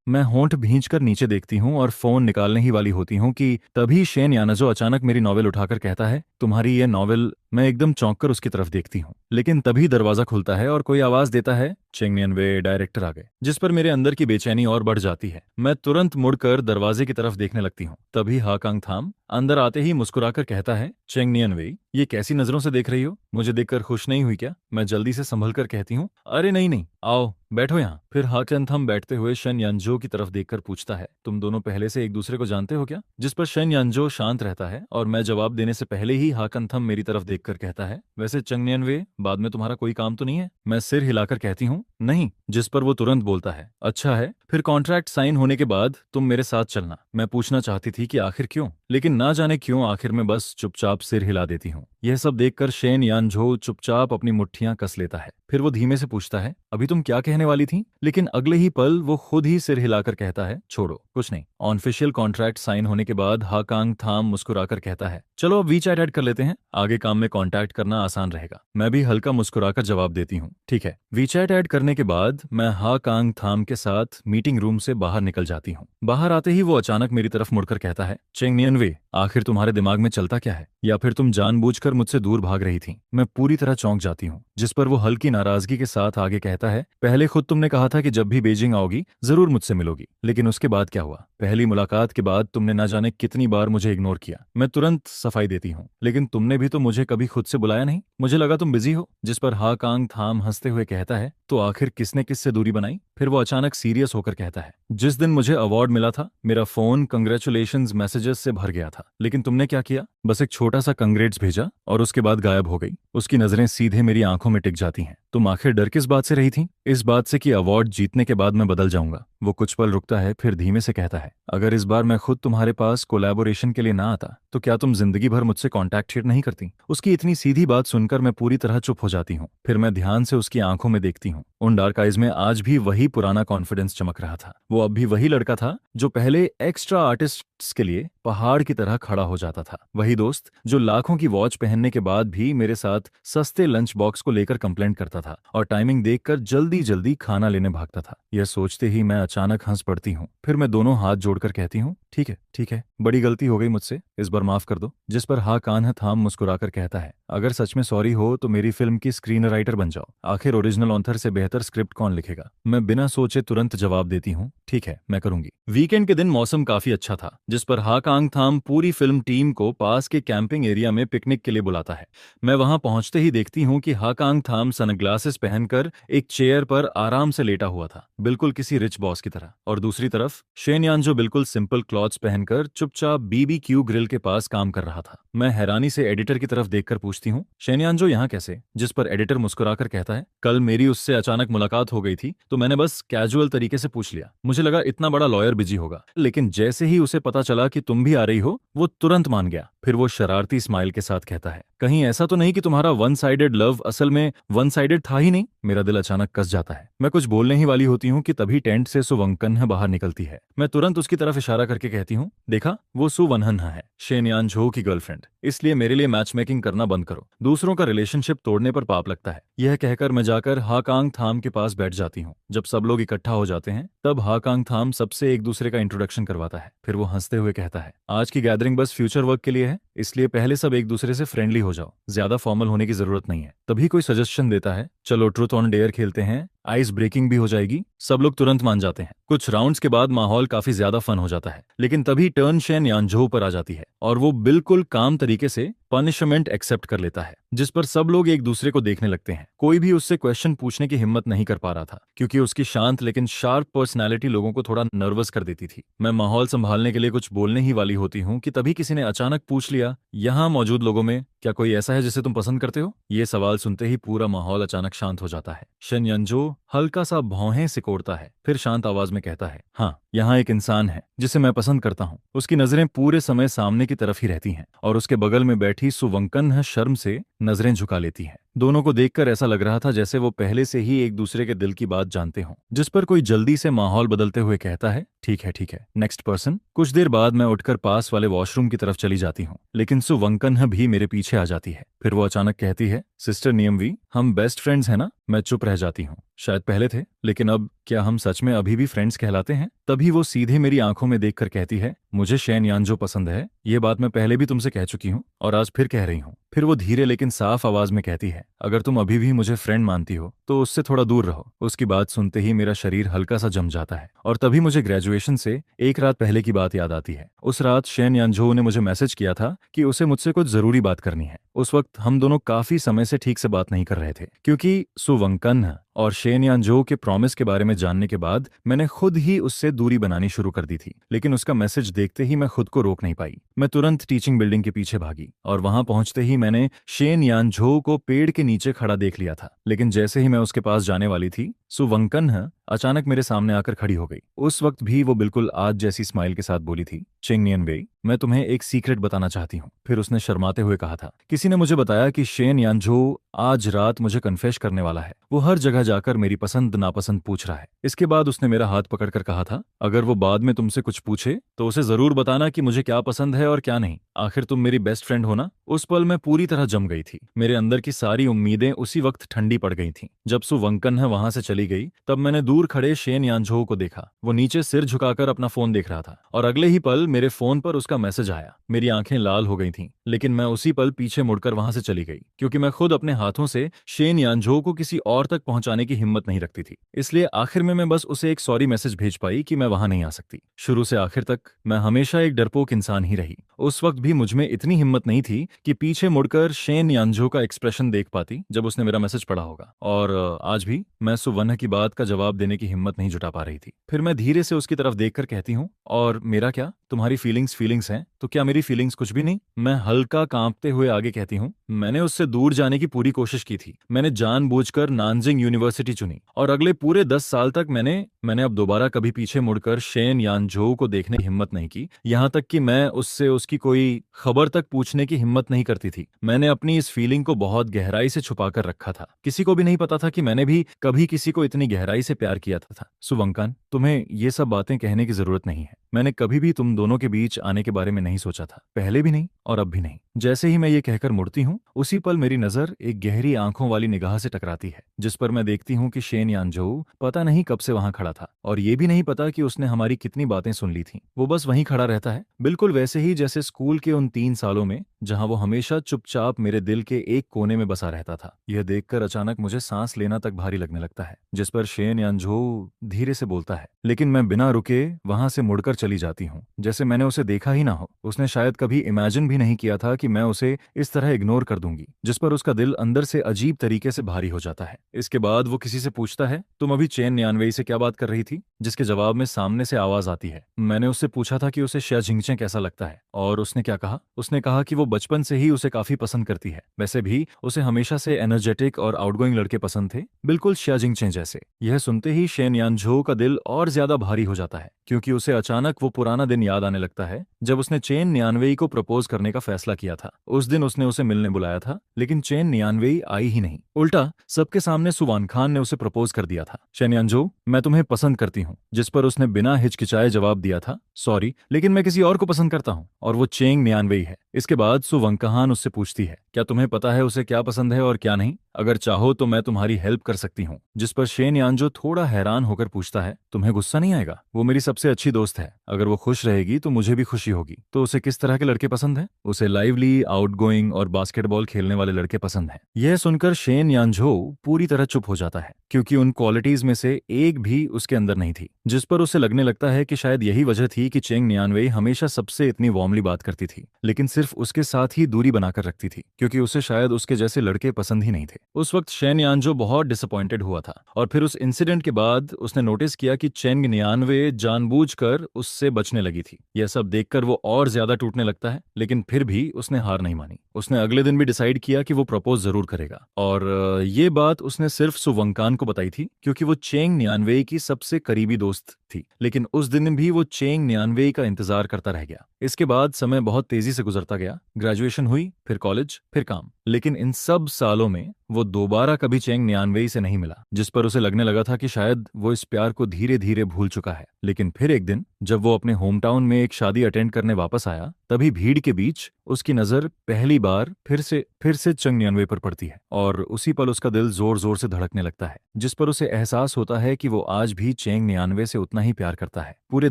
मैं होंठ भींचकर नीचे देखती हूँ और फोन निकालने ही वाली होती हूँ कि तभी शेन यानझो अचानक मेरी नॉवेल उठाकर कहता है, तुम्हारी ये नॉवेल। मैं एकदम चौंक कर उसकी तरफ देखती हूँ, लेकिन तभी दरवाजा खुलता है और कोई आवाज देता है, चेंग मियनवे डायरेक्टर आ गए। जिस पर मेरे अंदर की बेचैनी और बढ़ जाती है। मैं तुरंत मुड़कर दरवाजे की तरफ देखने लगती हूँ। तभी हाकांग थाम अंदर आते ही मुस्कुराकर कहता है, चेंग नियनवे, ये कैसी नजरों से देख रही हो? मुझे देखकर खुश नहीं हुई क्या? मैं जल्दी से संभल कर कहती हूँ, अरे नहीं नहीं, आओ बैठो यहाँ। फिर हाकन थम बैठते हुए शन यानजो की तरफ देखकर पूछता है, तुम दोनों पहले से एक दूसरे को जानते हो क्या? जिस पर शन यानजो शांत रहता है और मैं जवाब देने से पहले ही हाकन थम मेरी तरफ देखकर कहता है, वैसे चंग नियनवे, बाद में तुम्हारा कोई काम तो नहीं है? मैं सिर हिलाकर कहती हूँ, नहीं। जिस पर वो तुरंत बोलता है, अच्छा है, फिर कॉन्ट्रैक्ट साइन होने के बाद तुम मेरे साथ चलना। मैं पूछना चाहती थी कि आखिर क्यों, लेकिन ना जाने क्यों आखिर में बस चुपचाप सिर हिला देती हूँ। यह सब देखकर शेन यानझो चुपचाप अपनी मुट्ठियां कस लेता है। फिर वो धीमे से पूछता है, अभी तुम क्या कहने वाली थी? लेकिन अगले ही पल वो खुद ही सिर हिलाकर कहता है, छोड़ो कुछ नहीं। ऑफिशियल कॉन्ट्रैक्ट साइन होने के बाद हाकांग थाम मुस्कुराकर कहता है, चलो अब वी चैट ऐड कर लेते हैं, आगे काम में कॉन्टैक्ट करना आसान रहेगा। मैं भी हल्का मुस्कुराकर जवाब देती हूँ, ठीक है। वी चैट ऐड करने के बाद मैं हाकांग थाम के साथ मीटिंग रूम से बाहर निकल जाती हूँ। बाहर आते ही वो अचानक मेरी तरफ मुड़कर कहता है, चेंग नियनवे, आखिर तुम्हारे दिमाग में चलता क्या है? या फिर तुम जानबूझकर मुझसे दूर भाग रही थी? मैं पूरी तरह चौंक जाती हूँ। जिस पर वो हल्की नाराजगी के साथ आगे कहता है, पहले खुद तुमने कहा था कि जब भी बीजिंग आओगी जरूर मुझसे मिलोगी, लेकिन उसके बाद क्या हुआ? पहली मुलाकात के बाद तुमने न जाने कितनी बार मुझे इग्नोर किया। मैं तुरंत सफाई देती हूँ, लेकिन तुमने भी तो मुझे कभी खुद से बुलाया नहीं, मुझे लगा तुम बिजी हो। जिस पर हाकांग थाम हंसते हुए कहता है, तो आखिर किसने किससे दूरी बनाई? फिर वो अचानक सीरियस होकर कहता है, जिस दिन मुझे अवार्ड मिला था मेरा फोन कंग्रेचुलेशंस मैसेजेस से भर गया था, लेकिन तुमने क्या किया? बस एक छोटा सा कंग्रेट्स भेजा और उसके बाद गायब हो गई। उसकी नजरें सीधे मेरी आंखों में टिक जाती हैं। तुम आखिर डर किस बात से रही थी? इस बात से कि अवार्ड जीतने के बाद मैं बदल जाऊंगा। वो कुछ पल रुकता है, फिर धीमे से कहता है, अगर इस बार मैं खुद तुम्हारे पास कोलैबोरेशन के लिए ना आता तो क्या तुम जिंदगी भर मुझसे कॉन्टैक्ट नहीं करती? उसकी इतनी सीधी बात सुनकर मैं पूरी तरह चुप हो जाती हूँ। फिर मैं ध्यान से उसकी आंखों में देखती हूँ। उन डार्क आइज में आज भी वही पुराना कॉन्फिडेंस चमक रहा था। वो अब भी वही लड़का था जो पहले एक्स्ट्रा आर्टिस्ट्स के लिए पहाड़ की तरह खड़ा हो जाता था। वही दोस्त जो लाखों की वॉच पहनने के बाद भी मेरे साथ सस्ते लंच बॉक्स को लेकर कंप्लेंट करता था और टाइमिंग देखकर जल्दी जल्दी खाना लेने भागता था। यह सोचते ही मैं अचानक हंस पड़ती हूँ। फिर मैं दोनों हाथ जोड़कर कहती हूँ, ठीक है, बड़ी गलती हो गई मुझसे, इस बार माफ कर दो। जिस पर हा कान थाम मुस्कुराकर कहता है, अगर सच में सॉरी हो तो मेरी फिल्म की स्क्रीन राइटर बन जाओ, आखिर ओरिजिनल ऑथर से बेहतर स्क्रिप्ट कौन लिखेगा? मैं बिना सोचे तुरंत जवाब देती हूँ, ठीक है, मैं करूंगी। वीकेंड के दिन मौसम काफी अच्छा था, जिस पर हा कांग थाम पूरी फिल्म टीम को पास के कैंपिंग एरिया में पिकनिक के लिए बुलाता है। मैं वहां पहुंचते ही देखती हूँ कि हा कांग थाम सनग्लासेस पहनकर एक चेयर पर आराम से लेटा हुआ था, बिल्कुल किसी रिच बॉस की तरह। और दूसरी तरफ शेन यान जो बिल्कुल सिंपल क्लॉथ क्लॉथ्स पहनकर चुपचाप BBQ ग्रिल के पास काम कर रहा था। मैं हैरानी से एडिटर की तरफ देखकर पूछती हूँ, शेनयानजो यहाँ कैसे? जिस पर एडिटर मुस्कुराकर कहता है, कल मेरी उससे अचानक मुलाकात हो गई थी तो मैंने बस कैजुअल तरीके से पूछ लिया। मुझे लगा इतना बड़ा लॉयर बिजी होगा, लेकिन जैसे ही उसे पता चला कि तुम भी आ रही हो वो तुरंत मान गया। फिर वो शरारती स्माइल के साथ कहता है, कहीं ऐसा तो नहीं कि तुम्हारा वन साइडेड लव असल में वन साइडेड था ही नहीं? मेरा दिल अचानक कस जाता है। मैं कुछ बोलने ही वाली होती हूँ कि तभी टेंट से सुवंकन्ह बाहर निकलती है। मैं तुरंत उसकी तरफ इशारा करके कहती हूँ, देखा, वो सुवन्हन्हा है, शेनयानझो की गर्लफ्रेंड, इसलिए मेरे लिए मैच मेकिंग करना बंद करो। दूसरों का रिलेशनशिप तोड़ने पर पाप लगता है। यह कहकर मैं जाकर हाकांग थाम के पास बैठ जाती हूँ। जब सब लोग इकट्ठा हो जाते हैं तब हाकांग थाम सबसे एक दूसरे का इंट्रोडक्शन करवाता है। फिर वो हंसते हुए कहता है, आज की गैदरिंग बस फ्यूचर वर्क के लिए है, इसलिए पहले सब एक दूसरे से फ्रेंडली हो जाओ, ज्यादा फॉर्मल होने की जरूरत नहीं है। तभी कोई सजेशन देता है, चलो ट्रूथ ऑन डेयर खेलते हैं, आइस ब्रेकिंग भी हो जाएगी। सब लोग तुरंत मान जाते हैं। कुछ राउंड्स के बाद माहौल काफी ज्यादा फन हो जाता है, लेकिन तभी टर्न शेनयानझो पर आ जाती है और वो बिल्कुल काम तरीके से पनिशमेंट एक्सेप्ट कर लेता है, जिस पर सब लोग एक दूसरे को देखने लगते हैं। कोई भी उससे क्वेश्चन पूछने की हिम्मत नहीं कर पा रहा था, क्योंकि उसकी शांत लेकिन शार्प पर्सनैलिटी लोगों को थोड़ा नर्वस कर देती थी। मैं माहौल संभालने के लिए कुछ बोलने ही वाली होती हूँ कि तभी किसी ने अचानक पूछ लिया, यहाँ मौजूद लोगों में क्या कोई ऐसा है जिसे तुम पसंद करते हो? ये सवाल सुनते ही पूरा माहौल अचानक शांत हो जाता है। शेनयानझो हल्का सा भौहें सिकोड़ता है, फिर शांत आवाज में कहता है, हाँ, यहाँ एक इंसान है जिसे मैं पसंद करता हूँ। उसकी नजरें पूरे समय सामने की तरफ ही रहती हैं और उसके बगल में बैठी सुवंकन्ह शर्म से नजरें झुका लेती है। दोनों को देखकर ऐसा लग रहा था जैसे वो पहले से ही एक दूसरे के दिल की बात जानते हों। जिस पर कोई जल्दी से माहौल बदलते हुए कहता है, ठीक है, नेक्स्ट पर्सन। कुछ देर बाद मैं उठकर पास वाले वॉशरूम की तरफ चली जाती हूँ, लेकिन सुवंकन्ह भी मेरे पीछे आ जाती है। फिर वो अचानक कहती है, सिस्टर नियमवी, हम बेस्ट फ्रेंड्स हैं ना? मैं चुप रह जाती हूँ। शायद पहले थे, लेकिन अब क्या हम सच में अभी भी फ्रेंड्स कहलाते हैं? तभी वो सीधे मेरी आंखों में देखकर कहती है, मुझे शेनयानझो पसंद है। ये बात मैं पहले भी तुमसे कह चुकी हूँ और आज फिर कह रही हूँ। फिर वो धीरे लेकिन साफ आवाज में कहती है, अगर तुम अभी भी मुझे फ्रेंड मानती हो तो उससे थोड़ा दूर रहो। उसकी बात सुनते ही मेरा शरीर हल्का सा जम जाता है और तभी मुझे ग्रेजुएशन से एक रात पहले की बात याद आती है। उस रात शेनयानझो ने मुझे मैसेज किया था कि उसे मुझसे कुछ जरूरी बात करनी है। उस वक्त हम दोनों काफी समय से ठीक से बात नहीं कर रहे थे, क्योंकि सुवंकन्ह और शेनयानझो के प्रॉमिस के बारे में जानने के बाद मैंने खुद ही उससे दूरी बनानी शुरू कर दी थी। लेकिन उसका मैसेज देखते ही मैं खुद को रोक नहीं पाई। मैं तुरंत टीचिंग बिल्डिंग के पीछे भागी और वहां पहुंचते ही मैंने शेनयानझो को पेड़ के नीचे खड़ा देख लिया था। लेकिन जैसे ही मैं उसके पास जाने वाली थी, सुवंकन्ह अचानक मेरे सामने आकर खड़ी हो गई। उस वक्त भी वो बिल्कुल आज जैसी स्माइल के साथ बोली थी, चेंगनियनवेई, मैं तुम्हें एक सीक्रेट बताना चाहती हूँ। फिर उसने शर्माते हुए कहा था, किसी ने मुझे बताया कि शेनयानझो आज रात मुझे कन्फेस करने वाला है। वो हर जगह जाकर मेरी पसंद नापसंद पूछ रहा है। इसके बाद उसने मेरा हाथ पकड़कर कहा था, अगर वो बाद में तुमसे कुछ पूछे तो उसे जरूर बताना कि मुझे क्या पसंद है और क्या नहीं। आखिर तुम मेरी बेस्ट फ्रेंड हो ना? उस पल मैं पूरी तरह जम गई थी। मेरे अंदर की सारी उम्मीदें उसी वक्त ठंडी पड़ गई थीं। जब सुवंकन्ह वहां से चली गई तब मैंने दूर खड़े शेनयानझो को देखा। वो नीचे सिर झुकाकर अपना फोन देख रहा था और अगले ही पल मेरे फोन पर उसका मैसेज आया। मेरी आंखें लाल हो गई थीं, लेकिन मैं उसी पल पीछे मुड़कर वहां से चली गई, क्योंकि मैं खुद अपने हाथों से शेनयानझो को किसी और तक पहुंचाने की हिम्मत नहीं रखती थी। इसलिए आखिर में मैं बस उसे एक सॉरी मैसेज भेज पाई कि मैं वहां नहीं आ सकती। शुरू से आखिर तक मैं हमेशा एक डरपोक इंसान ही रही। उस वक्त भी मुझमें इतनी हिम्मत नहीं थी कि पीछे मुड़कर शेनयानझो का एक्सप्रेशन देख पाती जब उसने मेरा मैसेज पढ़ा होगा। और आज भी मैं सुवन्ह की बात का जवाब देने की हिम्मत नहीं जुटा पा रही थी। फिर मैं धीरे से उसकी तरफ देखकर कहती हूँ, और मेरा क्या? तुम्हारी फीलिंग्स हैं तो क्या मेरी फीलिंग्स कुछ भी नहीं? मैं हल्का कांपते हुए आगे कहती हूँ, मैंने उससे दूर जाने की पूरी कोशिश की थी। मैंने जानबूझकर नानजिंग यूनिवर्सिटी चुनी और अगले पूरे 10 साल तक मैंने अब दोबारा कभी पीछे मुड़कर शेनयानझो को देखने की हिम्मत नहीं की। यहाँ तक कि मैं उससे उसकी कोई खबर तक पूछने की हिम्मत नहीं करती थी। मैंने अपनी इस फीलिंग को बहुत गहराई से छुपा कर रखा था। किसी को भी नहीं पता था कि मैंने भी कभी किसी को इतनी गहराई से प्यार किया था। सुवंकन, तुम्हें ये सब बातें कहने की जरूरत नहीं है। मैंने कभी भी तुम दोनों के बीच आने के बारे में नहीं सोचा था, पहले भी नहीं और अब भी नहीं। जैसे ही मैं ये कहकर मुड़ती हूँ, उसी पल मेरी नजर एक गहरी आंखों वाली निगाह से टकराती है, जिस पर मैं देखती हूँ कि शेनयानझो पता नहीं कब से वहां खड़ा था और ये भी नहीं पता कि उसने हमारी कितनी बातें सुन ली थी। वो बस वहीं खड़ा रहता है, बिल्कुल वैसे ही जैसे स्कूल के उन 3 सालों में जहां वो हमेशा चुपचाप मेरे दिल के एक कोने में बसा रहता था। यह देखकर अचानक मुझे सांस लेना तक भारी लगने लगता है, जिस पर शेन यानझो धीरे से बोलता है, लेकिन मैं बिना रुके वहां से मुड़कर चली जाती हूँ, जैसे मैंने उसे देखा ही ना हो। उसने शायद कभी इमेजिन भी नहीं किया था कि मैं उसे इस तरह इग्नोर कर दूंगी, जिस पर उसका दिल अंदर से अजीब तरीके से भारी हो जाता है। इसके बाद वो किसी से पूछता है, तुम अभी चेन नियानवेई से क्या बात कर रही थी? जिसके जवाब में सामने से आवाज आती है। मैंने उससे पूछा था कि उसे शिया जिंगचे कैसा लगता है, और उसने क्या कहा? उसने कहा कि वो बचपन से ही उसे काफी पसंद करती है। वैसे भी उसे हमेशा से एनर्जेटिक और आउटगोइंग लड़के पसंद थे, बिल्कुल शिया जिंगचे जैसे। यह सुनते ही शेन यानझो का दिल और ज्यादा भारी हो जाता है, क्योंकि उसे अचानक वो पुराना दिन याद आने लगता है जब उसने चेन नियानवेई को प्रपोज करने का फैसला किया था। उस दिन उसने उसे मिलने बुलाया था, लेकिन चेन नियानवेई आई ही नहीं। उल्टा सबके सामने सुवान खान ने उसे प्रपोज कर दिया था। शेन यानझो, मैं तुम्हें पसंद करती हूँ। जिस पर उसने बिना हिचकिचाए जवाब दिया था, सॉरी, लेकिन मैं किसी और को पसंद करता हूँ, और वो चेंग नियानवेई है। इसके बाद सु वंकहान उससे पूछती है, क्या तुम्हें पता है उसे क्या पसंद है और क्या नहीं? अगर चाहो तो मैं तुम्हारी हेल्प कर सकती हूँ। जिस पर शेन यानजो थोड़ा हैरान होकर पूछता है, तुम्हें गुस्सा नहीं आएगा? वो मेरी सबसे अच्छी दोस्त है, अगर वो खुश रहेगी तो मुझे भी खुशी होगी। तो उसे किस तरह के लड़के पसंद है? उसे लाइवली, आउटगोइंग और बास्केटबॉल खेलने वाले लड़के पसंद हैं। यह सुनकर शेन यानझो पूरी तरह चुप हो जाता है, क्योंकि उन क्वालिटीज में से एक भी उसके अंदर नहीं थी। जिस पर उसे लगने लगता है कि शायद यही वजह थी कि चेंग नियानवेई हमेशा सबसे इतनी वार्मली बात करती थी, लेकिन सिर्फ उसके साथ ही दूरी बनाकर रखती थी, क्योंकि उसे शायद उसके जैसे लड़के पसंद ही नहीं थे। उस वक्त शेन यानजो बहुत डिसअपॉइंटेड हुआ था, और फिर उस इंसिडेंट के बाद उसने नोटिस किया कि चेंग नियानवे जानबूझकर उससे बचने लगी थी। यह सब देखकर वो और ज्यादा टूटने लगता है, लेकिन फिर भी उसने हार नहीं मानी। उसने अगले दिन भी डिसाइड किया कि वो प्रपोज जरूर करेगा, और ये बात उसने सिर्फ सुवंकान को बताई थी, क्योंकि वो चेंग नियानवे की सबसे करीबी दोस्त थी। लेकिन उस दिन भी वो चेंग नियानवे का इंतजार करता रह गया। इसके बाद समय बहुत तेजी से गुजरता गया। ग्रेजुएशन हुई, फिर कॉलेज, फिर काम, लेकिन इन सब सालों में वो दोबारा कभी चेंग नियानवेई से नहीं मिला, जिस पर उसे लगने लगा था कि शायद वो इस प्यार को धीरे धीरे भूल चुका है। लेकिन फिर एक दिन जब वो अपने होम टाउन में एक शादी अटेंड करने वापस आया, तभी भीड़ के बीच उसकी नजर पहली बार फिर से चेंग नियानवे पर पड़ती है, और उसी पल उसका दिल जोर जोर से धड़कने लगता है, जिस पर उसे एहसास होता है कि वो आज भी चेंग नियानवे से उतना ही प्यार करता है। पूरे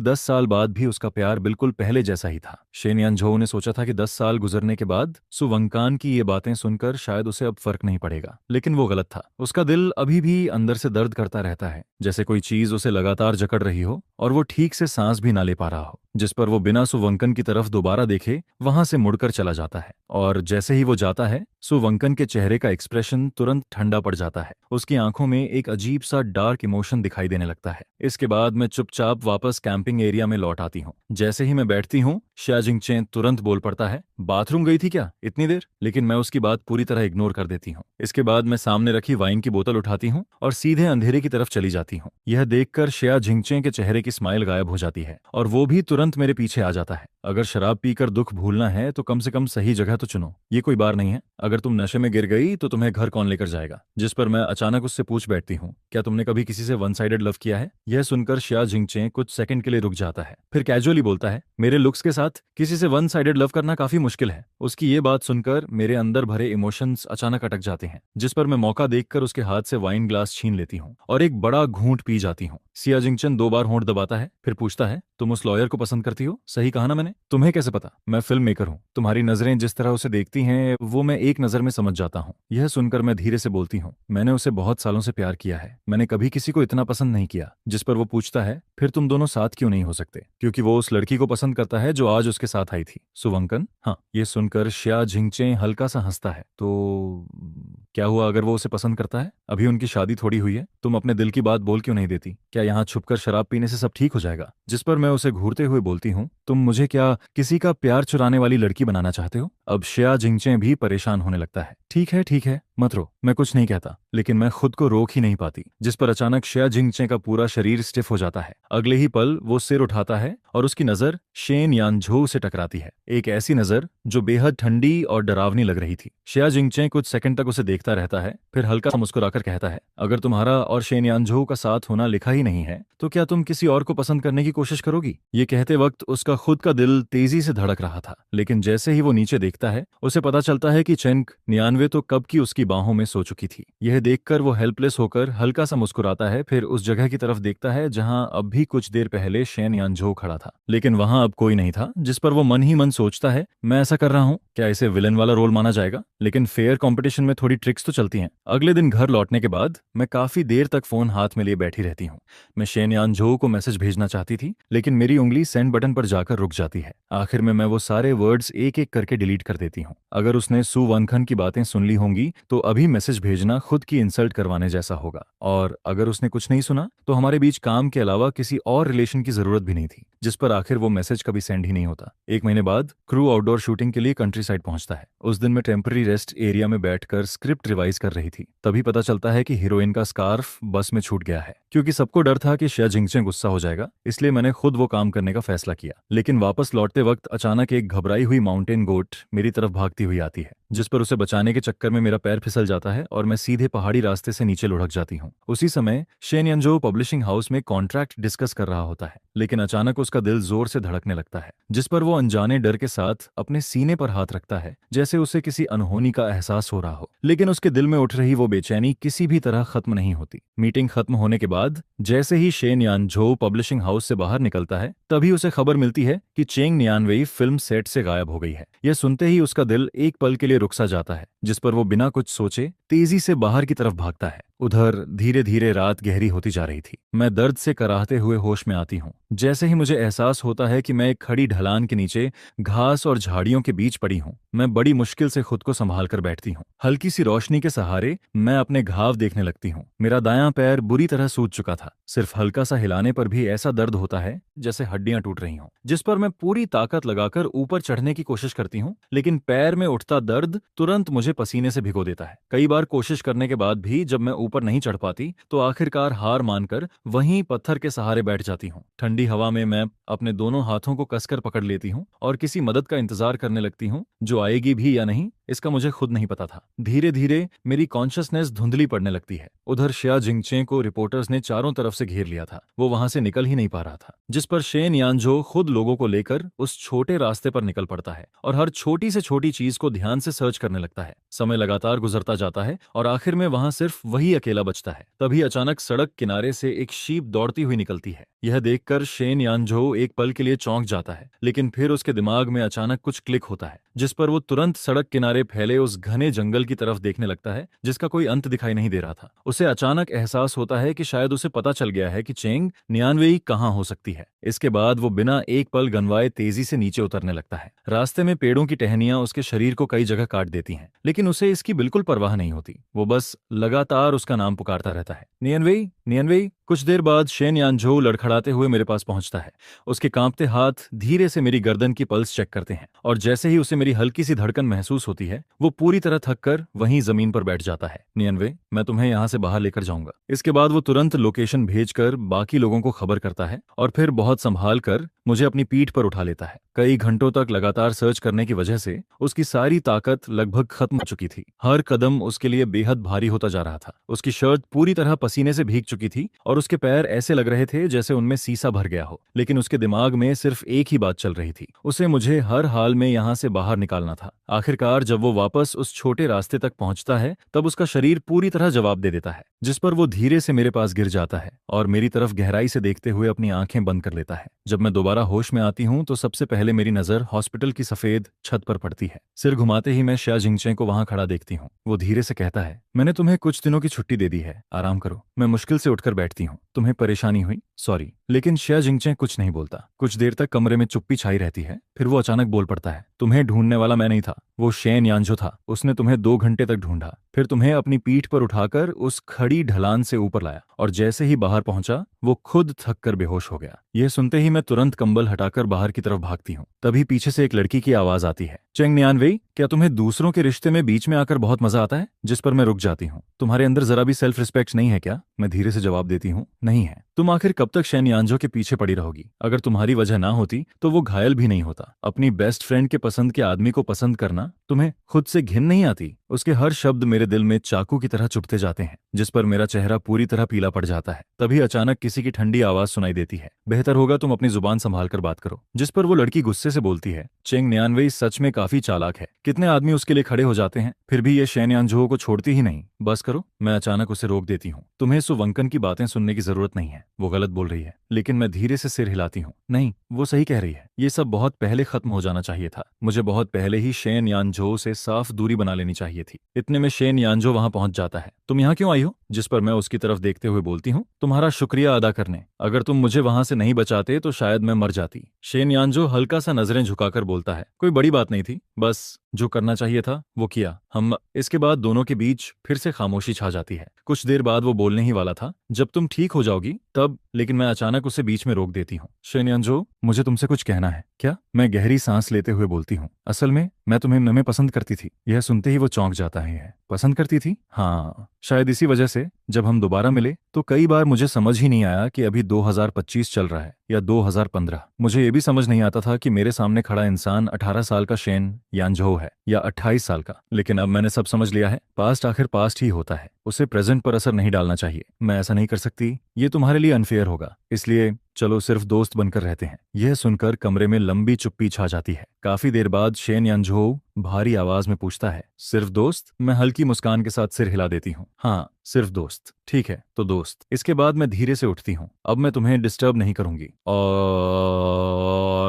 10 साल बाद भी उसका प्यार बिल्कुल पहले जैसा ही था। शेन यानझो ने सोचा था कि 10 साल गुजरने के बाद सुवंकान की ये बातें सुनकर शायद उसे अब फर्क नहीं पड़ेगा, लेकिन वो गलत था। उसका दिल अभी भी अंदर से दर्द करता रहता है, जैसे कोई चीज उसे लगातार जकड़ रही हो और वो ठीक से सांस भी ना ले पा रहा हो। जिस पर वो बिना सुवंकन की तरफ दोबारा देखे वहां से मुड़कर चला जाता है, और जैसे ही वो जाता है सुवंकन के चेहरे का एक्सप्रेशन तुरंत ठंडा पड़ जाता है। उसकी आंखों में एक अजीब सा डार्क इमोशन दिखाई देने लगता है। इसके बाद मैं चुपचाप वापस कैंपिंग एरिया में लौट आती हूँ। जैसे ही मैं बैठती हूँ, शिया जिंगचे तुरंत बोल पड़ता है, बाथरूम गई थी क्या इतनी देर? लेकिन मैं उसकी बात पूरी तरह इग्नोर कर देती हूँ। इसके बाद मैं सामने रखी वाइन की बोतल उठाती हूँ और सीधे अंधेरे की तरफ चली जाती हूँ। यह देखकर शिया जिंगचे के चेहरे की स्माइल गायब हो जाती है, और वो भी तुरंत मेरे पीछे आ जाता है। अगर शराब पीकर दुख भूलना है तो कम से कम सही जगह तो चुनो, ये कोई बार नहीं है। अगर तुम नशे में गिर गई तो तुम्हें घर कौन लेकर जाएगा? जिस पर मैं अचानक उससे पूछ बैठती हूँ, क्या तुमने कभी किसी से वन साइडेड लव किया है? यह सुनकर शिया जिंगचे कुछ सेकंड के लिए रुक जाता है, फिर कैजुअली बोलता है, मेरे लुक्स के साथ किसी से वन साइडेड लव करना काफी मुश्किल है। उसकी ये बात सुनकर मेरे अंदर भरे इमोशंस अचानक अटक जाते हैं, जिस पर मैं मौका देखकर उसके हाथ से वाइन ग्लास छीन लेती हूँ और एक बड़ा घूंट पी जाती हूँ। शिया जिंगचन 2 बार होंठ दबाता है, फिर पूछता है, तुम उस लॉयर को पसंद करती हो? सही कहा ना मैंने? तुम्हें कैसे पता? मैं फिल्म मेकर हूँ, तुम्हारी नजरें जिस तरह उसे देखती हैं वो मैं एक नजर में समझ जाता हूँ। यह सुनकर मैं धीरे से बोलती हूँ, मैंने उसे बहुत सालों से प्यार किया है, मैंने कभी किसी को इतना पसंद नहीं किया। जिस पर वो पूछता है, फिर तुम दोनों साथ क्यों नहीं हो सकते? क्योंकि वो उस लड़की को पसंद करता है जो आज उसके साथ आई थी। सुवंकन? हाँ। ये सुनकर शिया जिंगचे हल्का सा हंसता है, तो क्या हुआ अगर वो उसे पसंद करता है? अभी उनकी शादी थोड़ी हुई है, तुम अपने दिल की बात बोल क्यों नहीं देती? क्या यहाँ छुपकर शराब पीने से सब ठीक हो जाएगा? जिस पर मैं उसे घूरते हुए बोलती हूँ, तुम मुझे क्या किसी का प्यार चुराने वाली लड़की बनाना चाहते हो? अब शिया जिंगचे भी परेशान होने लगता है। ठीक है, मत रो, मैं कुछ नहीं कहता, लेकिन मैं खुद को रोक ही नहीं पाती। जिस पर अचानक शिया जिंगचे का पूरा शरीर स्टिफ हो जाता है। अगले ही पल वो सिर उठाता है और उसकी नजर शेन यानझो से टकराती है, एक ऐसी नजर जो बेहद ठंडी और डरावनी लग रही थी। शिया जिंगचे कुछ सेकंड तक उसे देखता रहता है, फिर हल्का सा मुस्कुराकर कहता है, अगर तुम्हारा और शेन यानझो का साथ होना लिखा ही नहीं है तो क्या तुम किसी और को पसंद करने की कोशिश करोगी? ये कहते वक्त उसका खुद का दिल तेजी से धड़क रहा था, लेकिन जैसे ही वो नीचे देखता देखता है, उसे पता चलता है कि चेंग 99 तो कब की उसकी बाहों में सो चुकी थी। यह देखकर वो हेल्पलेस होकर हल्का सा मुस्कुराता है, फिर उस जगह की तरफ देखता है जहां अब भी कुछ देर पहले शेन यानझो खड़ा था, लेकिन वहां अब कोई नहीं था। जिस पर वो मन ही मन सोचता है, मैं ऐसा कर रहा हूँ, क्या इसे विलन वाला रोल माना जाएगा? लेकिन फेयर कंपटीशन में थोड़ी ट्रिक्स तो चलती हैं। अगले दिन घर लौटने के बाद मैं काफी देर तक फोन हाथ में लिए बैठी रहती हूँ। मैं शेन यानझो को मैसेज भेजना चाहती थी, लेकिन मेरी उंगली सेंड बटन पर जाकर रुक जाती है। आखिर में मैं वो सारे वर्ड्स एक एक करके डिलीट कर देती हूँ। अगर उसने सू वनखन की बातें सुन ली होंगी तो अभी मैसेज भेजना खुद की इंसल्ट करवाने जैसा होगा, और अगर उसने कुछ नहीं सुना तो हमारे बीच काम के अलावा किसी और रिलेशन की जरूरत भी नहीं थी, जिस पर आखिर वो मैसेज कभी सेंड ही नहीं होता। 1 महीने बाद क्रू आउटडोर शूटिंग के लिए कंट्री साइड पहुंचता है। उस दिन मैं टेम्पररी रेस्ट एरिया में बैठकर स्क्रिप्ट रिवाइज कर रही थी। तभी पता चलता है कि हीरोइन का स्कार्फ बस में छूट गया है। क्योंकि सबको डर था कि शिया जिंगचे गुस्सा हो जाएगा, इसलिए मैंने खुद वो काम करने का फैसला किया। लेकिन वापस लौटते वक्त अचानक एक घबराई हुई माउंटेन गोट मेरी तरफ भागती हुई आती है, जिस पर उसे बचाने के चक्कर में मेरा पैर फिसल जाता है और मैं सीधे पहाड़ी रास्ते से नीचे लुढ़क जाती हूँ। उसी समय शेन यानझो पब्लिशिंग हाउस में कॉन्ट्रैक्ट डिस्कस कर रहा होता है, लेकिन अचानक उसका दिल जोर से धड़कने लगता है, जिस पर वो अनजाने डर के साथ अपने सीने पर हाथ रखता है, जैसे उसे किसी अनहोनी का एहसास हो रहा हो। लेकिन उसके दिल में उठ रही वो बेचैनी किसी भी तरह खत्म नहीं होती। मीटिंग खत्म होने के बाद जैसे ही शेन यानझो पब्लिशिंग हाउस से बाहर निकलता है, तभी उसे खबर मिलती है कि चेंग 99 फिल्म सेट से गायब हो गई है। यह सुनते ही उसका दिल एक पल के लिए रुक सा जाता है, जिस पर वो बिना कुछ सोचे तेजी से बाहर की तरफ भागता है। उधर धीरे धीरे रात गहरी होती जा रही थी। मैं दर्द से कराहते हुए होश में आती हूँ। जैसे ही मुझे एहसास होता है कि मैं एक खड़ी ढलान के नीचे घास और झाड़ियों के बीच पड़ी हूँ, मैं बड़ी मुश्किल से खुद को संभाल कर बैठती हूँ। हल्की सी रोशनी के सहारे मैं अपने घाव देखने लगती हूँ। मेरा दायां पैर बुरी तरह सूज चुका था। सिर्फ हल्का सा हिलाने पर भी ऐसा दर्द होता है जैसे हड्डियां टूट रही हों, जिस पर मैं पूरी ताकत लगाकर ऊपर चढ़ने की कोशिश करती हूँ, लेकिन पैर में उठता दर्द तुरंत मुझे पसीने से भिगो देता है। कई बार कोशिश करने के बाद भी जब मैं ऊपर नहीं चढ़ पाती तो आखिरकार हार मानकर वहीं पत्थर के सहारे बैठ जाती हूँ। ठंडी हवा में मैं अपने दोनों हाथों को कसकर पकड़ लेती हूँ और किसी मदद का इंतजार करने लगती हूँ, जो आएगी भी या नहीं इसका मुझे खुद नहीं पता था। धीरे धीरे मेरी कॉन्शियसनेस धुंधली पड़ने लगती है। उधर शिया जिंगचे को रिपोर्टर्स ने चारों तरफ से घेर लिया था। वो वहां से निकल ही नहीं पा रहा था, जिस पर शेन यानझो खुद लोगों को लेकर उस छोटे रास्ते पर निकल पड़ता है और हर छोटी से छोटी चीज को ध्यान से सर्च करने लगता है। समय लगातार गुजरता जाता है और आखिर में वहां सिर्फ वही अकेला बचता है। तभी अचानक सड़क किनारे से एक शीप दौड़ती हुई निकलती है। यह देखकर शेन यानझो एक पल के लिए चौंक जाता है, लेकिन फिर उसके दिमाग में अचानक कुछ क्लिक होता है, जिस पर वो तुरंत सड़क किनारे फैले उस घने जंगल की तरफ देखने लगता है, जिसका कोई अंत दिखाई नहीं दे रहा था। उसे अचानक एहसास होता है कि शायद उसे पता चल गया है कि चेंग 99 कहाँ हो सकती है। इसके बाद वो बिना एक पल गंवाए तेजी से नीचे उतरने लगता है। रास्ते में पेड़ों की टहनियां उसके शरीर को कई जगह काट देती हैं, लेकिन उसे इसकी बिल्कुल परवाह नहीं होती। वो बस लगातार उसका नाम पुकारता रहता है, 99, 99। कुछ देर बाद शेन यानझो लड़खड़ाते हुए मेरे पास पहुंचता है। उसके कांपते हाथ धीरे से मेरी गर्दन की पल्स चेक करते हैं और जैसे ही उसे मेरी हल्की सी धड़कन महसूस होती है, वो पूरी तरह थक कर वहीं जमीन पर बैठ जाता है। 99, मैं तुम्हें यहाँ से बाहर लेकर जाऊंगा। इसके बाद वो तुरंत लोकेशन भेजकर बाकी लोगों को खबर करता है और फिर बहुत संभाल कर मुझे अपनी पीठ पर उठा लेता है। कई घंटों तक लगातार सर्च करने की वजह से उसकी सारी ताकत लगभग खत्म हो चुकी थी। हर कदम उसके लिए बेहद भारी होता जा रहा था। उसकी शर्ट पूरी तरह पसीने से भीग चुकी थी और उसके पैर ऐसे लग रहे थे जैसे उनमें सीसा भर गया हो। लेकिन उसके दिमाग में सिर्फ एक ही बात चल रही थी, उसे मुझे हर हाल में यहाँ से बाहर निकालना था। आखिरकार जब वो वापस उस छोटे रास्ते तक पहुंचता है, तब उसका शरीर पूरी तरह जवाब दे देता है, जिस पर वो धीरे से मेरे पास गिर जाता है और मेरी तरफ गहराई से देखते हुए अपनी आंखें बंद कर लेता है। जब मैं दोबारा होश में आती हूँ तो सबसे पहले मेरी नजर हॉस्पिटल की सफेद छत पर पड़ती है। सिर घुमाते ही मैं शिया जिंगचे को वहां खड़ा देखती हूँ। वो धीरे से कहता है, मैंने तुम्हें कुछ दिनों की छुट्टी दे दी है, आराम करो। मैं मुश्किल से उठकर बैठती हूँ। तुम्हें परेशानी हुई? सॉरी। लेकिन शिया जिंगचे कुछ नहीं बोलता। कुछ देर तक कमरे में चुप्पी छाई रहती है। फिर वो अचानक बोल पड़ता है, तुम्हें ढूंढने वाला मैं नहीं था, वो शेन यानझो था। उसने तुम्हें 2 घंटे तक ढूंढा, फिर तुम्हें अपनी पीठ पर उठाकर उस खड़ी ढलान से ऊपर लाया और जैसे ही बाहर पहुंचा वो खुद थक कर बेहोश हो गया। यह सुनते ही मैं तुरंत कंबल हटाकर बाहर की तरफ भागती हूँ। तभी पीछे से एक लड़की की आवाज आती है, चेंग 99, क्या तुम्हें दूसरों के रिश्ते में बीच में आकर बहुत मजा आता है? जिस पर मैं रुक जाती हूँ। तुम्हारे अंदर जरा भी सेल्फ रिस्पेक्ट नहीं है क्या? मैं धीरे से जवाब देती हूँ, नहीं है। तुम आखिर कब तक शेन यानजो के पीछे पड़ी रहोगी? अगर तुम्हारी वजह ना होती तो वो घायल भी नहीं होता। अपनी बेस्ट फ्रेंड के पसंद के आदमी को पसंद करना तुम्हें खुद से घिन नहीं आती? उसके हर शब्द मेरे दिल में चाकू की तरह चुभते जाते हैं, जिस पर मेरा चेहरा पूरी तरह पीला पड़ जाता है। तभी अचानक किसी की ठंडी आवाज सुनाई देती है, बेहतर होगा तुम अपनी जुबान संभाल कर बात करो। जिस पर वो लड़की गुस्से से बोलती है, चेंग नियानवेई सच में काफी चालाक है। कितने आदमी उसके लिए खड़े हो जाते हैं, फिर भी ये शेन यानजो को छोड़ती ही नहीं। बस करो। मैं अचानक उसे रोक देती हूँ। तुम्हें सुवंकन की बातें सुनने की जरूरत नहीं है, वो गलत बोल रही है। लेकिन मैं धीरे से सिर हिलाती हूँ, नहीं, वो सही कह रही है। ये सब बहुत पहले खत्म हो जाना चाहिए था। मुझे बहुत पहले ही शेन यानजो से साफ दूरी बना लेनी चाहिए थी। इतने में शेन यानजो वहां पहुंच जाता है। तुम यहाँ क्यों आई हो? जिस पर मैं उसकी तरफ देखते हुए बोलती हूँ, तुम्हारा शुक्रिया अदा करने। अगर तुम मुझे वहां से नहीं बचाते तो शायद मैं मर जाती। शेन यानजो हल्का सा नजरें झुकाकर बोलता है, कोई बड़ी बात नहीं थी, बस जो करना चाहिए था वो किया। हम इसके बाद दोनों के बीच फिर से खामोशी छा जाती है। कुछ देर बाद वो बोलने ही वाला था, जब तुम ठीक हो जाओगी तब, लेकिन मैं अचानक उसे बीच में रोक देती हूँ। शेन यानजो, मुझे तुमसे कुछ कहना है। क्या? मैं गहरी सांस लेते हुए बोलती हूँ, असल में मैं तुम्हें पसंद करती थी। यह सुनते ही वो चौंक जाता है। पसंद करती थी? हाँ, शायद इसी वजह से जब हम दोबारा मिले तो कई बार मुझे समझ ही नहीं आया कि अभी 2025 चल रहा है या 2015। मुझे ये भी समझ नहीं आता था कि मेरे सामने खड़ा इंसान 18 साल का शेन यानजो है या 28 साल का। लेकिन अब मैंने सब समझ लिया है। पास्ट आखिर पास्ट ही होता है, उसे प्रेजेंट पर असर नहीं डालना चाहिए। मैं ऐसा नहीं कर सकती, ये तुम्हारे लिए अनफेयर होगा, इसलिए चलो सिर्फ दोस्त बनकर रहते हैं। यह सुनकर कमरे में लंबी चुप्पी छा जाती है। काफी देर बाद शेन यानजो भारी आवाज में पूछता है, सिर्फ दोस्त? मैं हल्की मुस्कान के साथ सिर हिला देती हूँ, हाँ सिर्फ दोस्त। ठीक है तो दोस्त। इसके बाद मैं धीरे से उठती हूँ। अब मैं तुम्हें डिस्टर्ब नहीं करूंगी।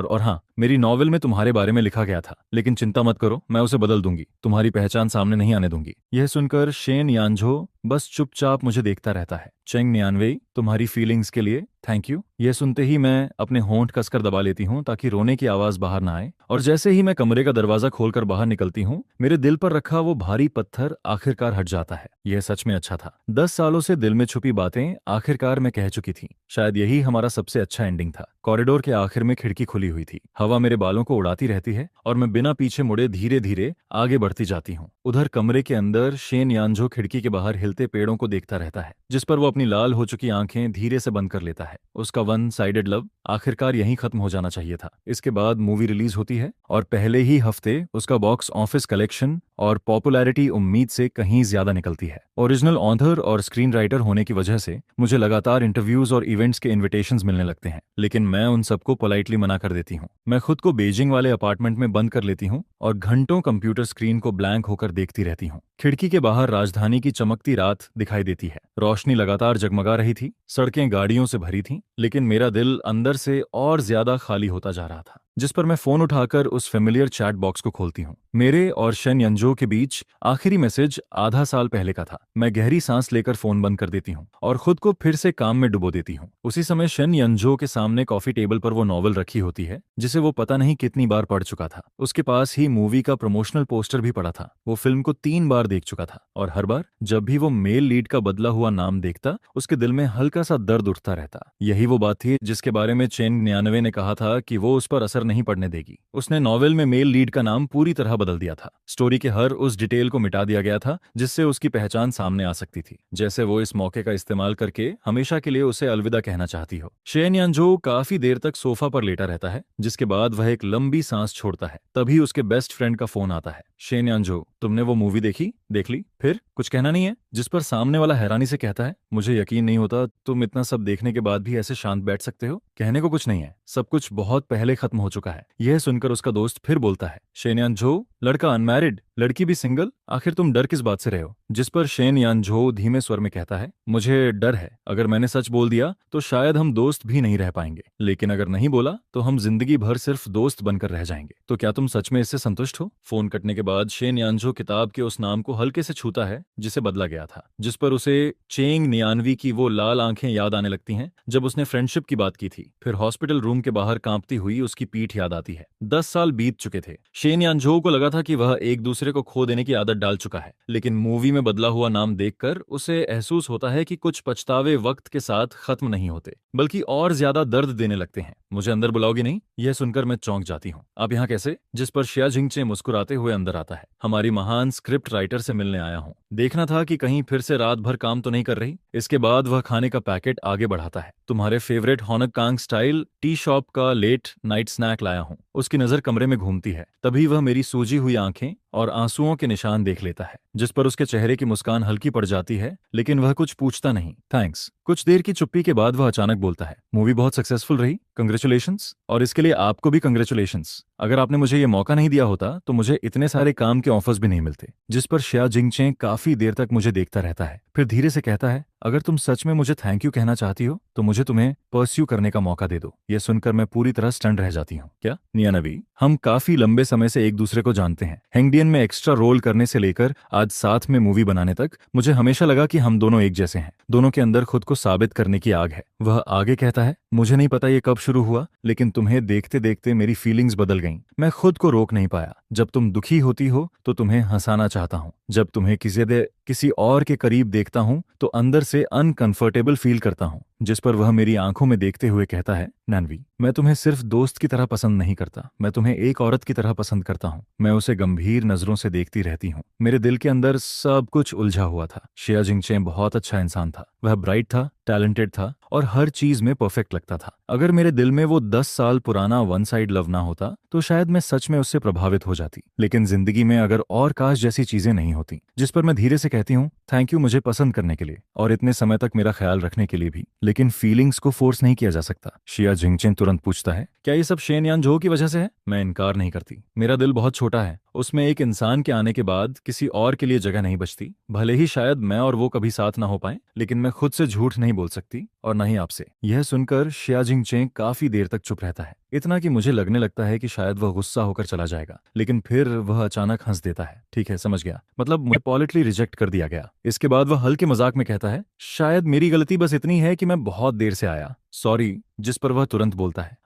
और हाँ, मेरी नॉवेल में तुम्हारे बारे में लिखा गया था, लेकिन चिंता मत करो, मैं उसे बदल दूंगी। तुम्हारी पहचान सामने नहीं आने दूंगी। यह सुनकर शेन यानजो बस चुपचाप मुझे देखता रहता है। चेंग नियानवेई, तुम्हारी फीलिंग्स के लिए थैंक यू। यह सुनते ही मैं अपने होंठ कसकर दबा लेती हूँ ताकि रोने की आवाज बाहर ना आए। और जैसे ही मैं कमरे का दरवाजा खोलकर बाहर निकलती हूँ, मेरे दिल पर रखा वो भारी पत्थर आखिरकार हट जाता है। यह सच में अच्छा था। 10 सालों से दिल में छुपी बातें आखिरकार मैं कह चुकी थी। शायद यही हमारा सबसे अच्छा एंडिंग था। कॉरिडोर के आखिर में खिड़की खुली हुई थी। हवा मेरे बालों को उड़ाती रहती है और मैं बिना पीछे मुड़े धीरे धीरे आगे बढ़ती जाती हूँ। उधर कमरे के अंदर शेन यानजो खिड़की के बाहर हिलते पेड़ों को देखता रहता है, जिस पर वो अपनी लाल हो चुकी आंखें धीरे से बंद कर लेता है। उसका वन साइडेड लव आखिरकार यहीं खत्म हो जाना चाहिए था। इसके बाद मूवी रिलीज होती है और पहले ही हफ्ते उसका बॉक्स ऑफिस कलेक्शन और पॉपुलैरिटी उम्मीद से कहीं ज्यादा निकलती है। ओरिजिनल ऑथर और स्क्रीन राइटर होने की वजह से मुझे लगातार इंटरव्यूज और इवेंट्स के इन्विटेशंस मिलने लगते हैं, लेकिन मैं उन सबको पोलाइटली मना कर देती हूँ। मैं खुद को बीजिंग वाले अपार्टमेंट में बंद कर लेती हूँ और घंटों कंप्यूटर स्क्रीन को ब्लैंक होकर देखती रहती हूँ। खिड़की के बाहर राजधानी की चमकती रात दिखाई देती है। रोशनी लगातार जगमगा रही थी, सड़कें गाड़ियों से भरी थीं, लेकिन मेरा दिल अंदर से और ज्यादा खाली होता जा रहा था। जिस पर मैं फोन उठाकर उस फेमिलियर चैट बॉक्स को खोलती हूँ। मेरे और शेन यानजो के बीच आखिरी मैसेज आधा साल पहले का था। मैं गहरी सांस लेकर फोन बंद कर देती हूँ और खुद को फिर से काम में डुबो देती हूँ। उसी समय शेन यानजो के सामने कॉफी टेबल पर वो नॉवल रखी होती है जिसे वो पता नहीं कितनी बार पढ़ चुका था। उसके पास ही मूवी का प्रमोशनल पोस्टर भी पड़ा था। वो फिल्म को 3 बार देख चुका था और हर बार जब भी वो मेल लीड का बदला हुआ नाम देखता, उसके दिल में हल्का सा दर्द उठता रहता। यही वो बात थी जिसके बारे में चेंग नियानवे ने कहा था कि वो उस पर असर नहीं पड़ने देगी। उसने नॉवेल में मेल लीड का नाम पूरी तरह बदल दिया था। स्टोरी के हर उस डिटेल को मिटा दिया गया था जिससे उसकी पहचान सामने आ सकती थी, जैसे वो इस मौके का इस्तेमाल करके हमेशा के लिए उसे अलविदा कहना चाहती हो। शेन यानजो काफी देर तक सोफा पर लेटा रहता है, जिसके बाद वह एक लंबी सांस छोड़ता है। तभी उसके बेस्ट फ्रेंड का फोन आता है। शेन यानजो, तुमने वो मूवी देखी? देख ली? फिर कुछ कहना नहीं है? जिस पर सामने वाला हैरानी से कहता है, मुझे यकीन नहीं होता तुम इतना सब देखने के बाद भी ऐसे शांत बैठ सकते हो। कहने को कुछ नहीं है, सब कुछ बहुत पहले खत्म हो चुका है। यह सुनकर उसका दोस्त फिर बोलता है, शेन यानजो, लड़का अनमैरिड, लड़की भी सिंगल, आखिर तुम डर किस बात से रहे हो? जिस पर शेन यानजो धीमे स्वर में कहता है, मुझे डर है अगर मैंने सच बोल दिया तो शायद हम दोस्त भी नहीं रह पाएंगे, लेकिन अगर नहीं बोला तो हम जिंदगी भर सिर्फ दोस्त बनकर रह जाएंगे। तो क्या तुम सच में इससे संतुष्ट हो? फोन कटने के बाद शेन यानजो किताब के उस नाम को हल्के से छूता है जिसे बदला गया था, जिस पर उसे चेंग नियानवी की वो लाल आंखें याद आने लगती हैं जब उसने फ्रेंडशिप की बात की थी। फिर हॉस्पिटल रूम के बाहर कांपती हुई उसकी पीठ बीट याद आती है। 10 साल बीत चुके थे। शेन यानजो को लगा था कि वह एक दूसरे को खो देने की आदत डाल चुका है, लेकिन मूवी में बदला हुआ नाम देखकर उसे एहसास होता है कि कुछ पछतावे वक्त के साथ खत्म नहीं होते, बल्कि और ज्यादा दर्द देने लगते हैं। मुझे अंदर बुलाओगी नहीं? यह सुनकर मैं चौंक जाती हूँ। आप यहाँ कैसे? जिस पर शिया जिंगचे मुस्कुराते हुए अंदर आता है। हमारी महान स्क्रिप्ट राइटर से मिलने आया हूँ। देखना था कि कहीं फिर से रात भर काम तो नहीं कर रही। इसके बाद वह खाने का पैकेट आगे बढ़ाता है। तुम्हारे favourite Hong Kong style tea shop का लेट नाइट स्नैक लाया हूँ। उसकी नजर कमरे में घूमती है। तभी वह मेरी सूजी हुई आंखें और आंसुओं के निशान देख लेता है, जिस पर उसके चेहरे की मुस्कान हल्की पड़ जाती है, लेकिन वह कुछ पूछता नहीं। थैंक्स। कुछ देर की चुप्पी के बाद वह अचानक बोलता है, मूवी बहुत सक्सेसफुल रही, कंग्रेचुलेशंस। और इसके लिए आपको भी कंग्रेचुलेशंस। अगर आपने मुझे ये मौका नहीं दिया होता तो मुझे इतने सारे काम के ऑफर्स भी नहीं मिलते। जिस पर शिया जिंगचे काफी देर तक मुझे देखता रहता है, फिर धीरे से कहता है, अगर तुम सच में मुझे थैंक यू कहना चाहती हो तो मुझे तुम्हें परस्यू करने का मौका दे दो। यह सुनकर मैं पूरी तरह स्टंड रह जाती हूँ। क्या नियानवी? हम काफी लंबे समय से एक दूसरे को जानते हैं। हैंगडियन में एक्स्ट्रा रोल करने से लेकर आज साथ में मूवी बनाने तक मुझे हमेशा लगा कि हम दोनों एक जैसे हैं। दोनों के अंदर खुद को साबित करने की आग है। वह आगे कहता है, मुझे नहीं पता ये कब शुरू हुआ, लेकिन तुम्हें देखते देखते मेरी फीलिंग्स बदल गईं। मैं खुद को रोक नहीं पाया। जब तुम दुखी होती हो तो तुम्हें हंसाना चाहता हूँ। जब तुम्हें किसी और के करीब देखता हूँ तो अंदर से अनकंफर्टेबल फील करता हूँ। जिस पर वह मेरी आंखों में देखते हुए कहता है, नैनवी, मैं तुम्हें सिर्फ दोस्त की तरह पसंद नहीं करता, मैं तुम्हें एक औरत की तरह पसंद करता हूँ। मैं उसे गंभीर नजरों से देखती रहती हूँ। मेरे दिल के अंदर सब कुछ उलझा हुआ था। शिया जिंगचे बहुत अच्छा इंसान था। वह ब्राइट था, टैलेंटेड था और हर चीज में परफेक्ट लगता था। अगर मेरे दिल में वो 10 साल पुराना वन साइड लव ना होता तो शायद मैं सच में उससे प्रभावित हो जाती। लेकिन जिंदगी में अगर और काश जैसी चीजें नहीं होती। जिस पर मैं धीरे से कहती हूँ, थैंक यू मुझे पसंद करने के लिए और इतने समय तक मेरा ख्याल रखने के लिए भी। लेकिन फीलिंग्स को फोर्स नहीं किया जा सकता। शिया जिंगचे तुरंत पूछता है, क्या ये सब शेन यानजो की वजह से है? मैं इनकार नहीं करती। मेरा दिल बहुत छोटा है। उसमें एक इंसान के आने के बाद किसी और के लिए जगह नहीं बचती। भले ही शायद मैं और वो कभी साथ ना हो पाए, लेकिन मैं खुद से झूठ नहीं बोल सकती और न ही आपसे। यह सुनकर शिया जिंगचे काफी देर तक चुप रहता है, इतना कि मुझे लगने लगता है कि शायद वह गुस्सा होकर चला जाएगा। लेकिन फिर वह अचानक हंस देता है। ठीक है, समझ गया, मतलब मुझे पॉलिटली रिजेक्ट कर दिया गया। इसके बाद वह हल्के मजाक में कहता है, शायद मेरी गलती बस इतनी है कि मैं बहुत देर से आया, सॉरी। जिस पर वह तुरंत बोलता है,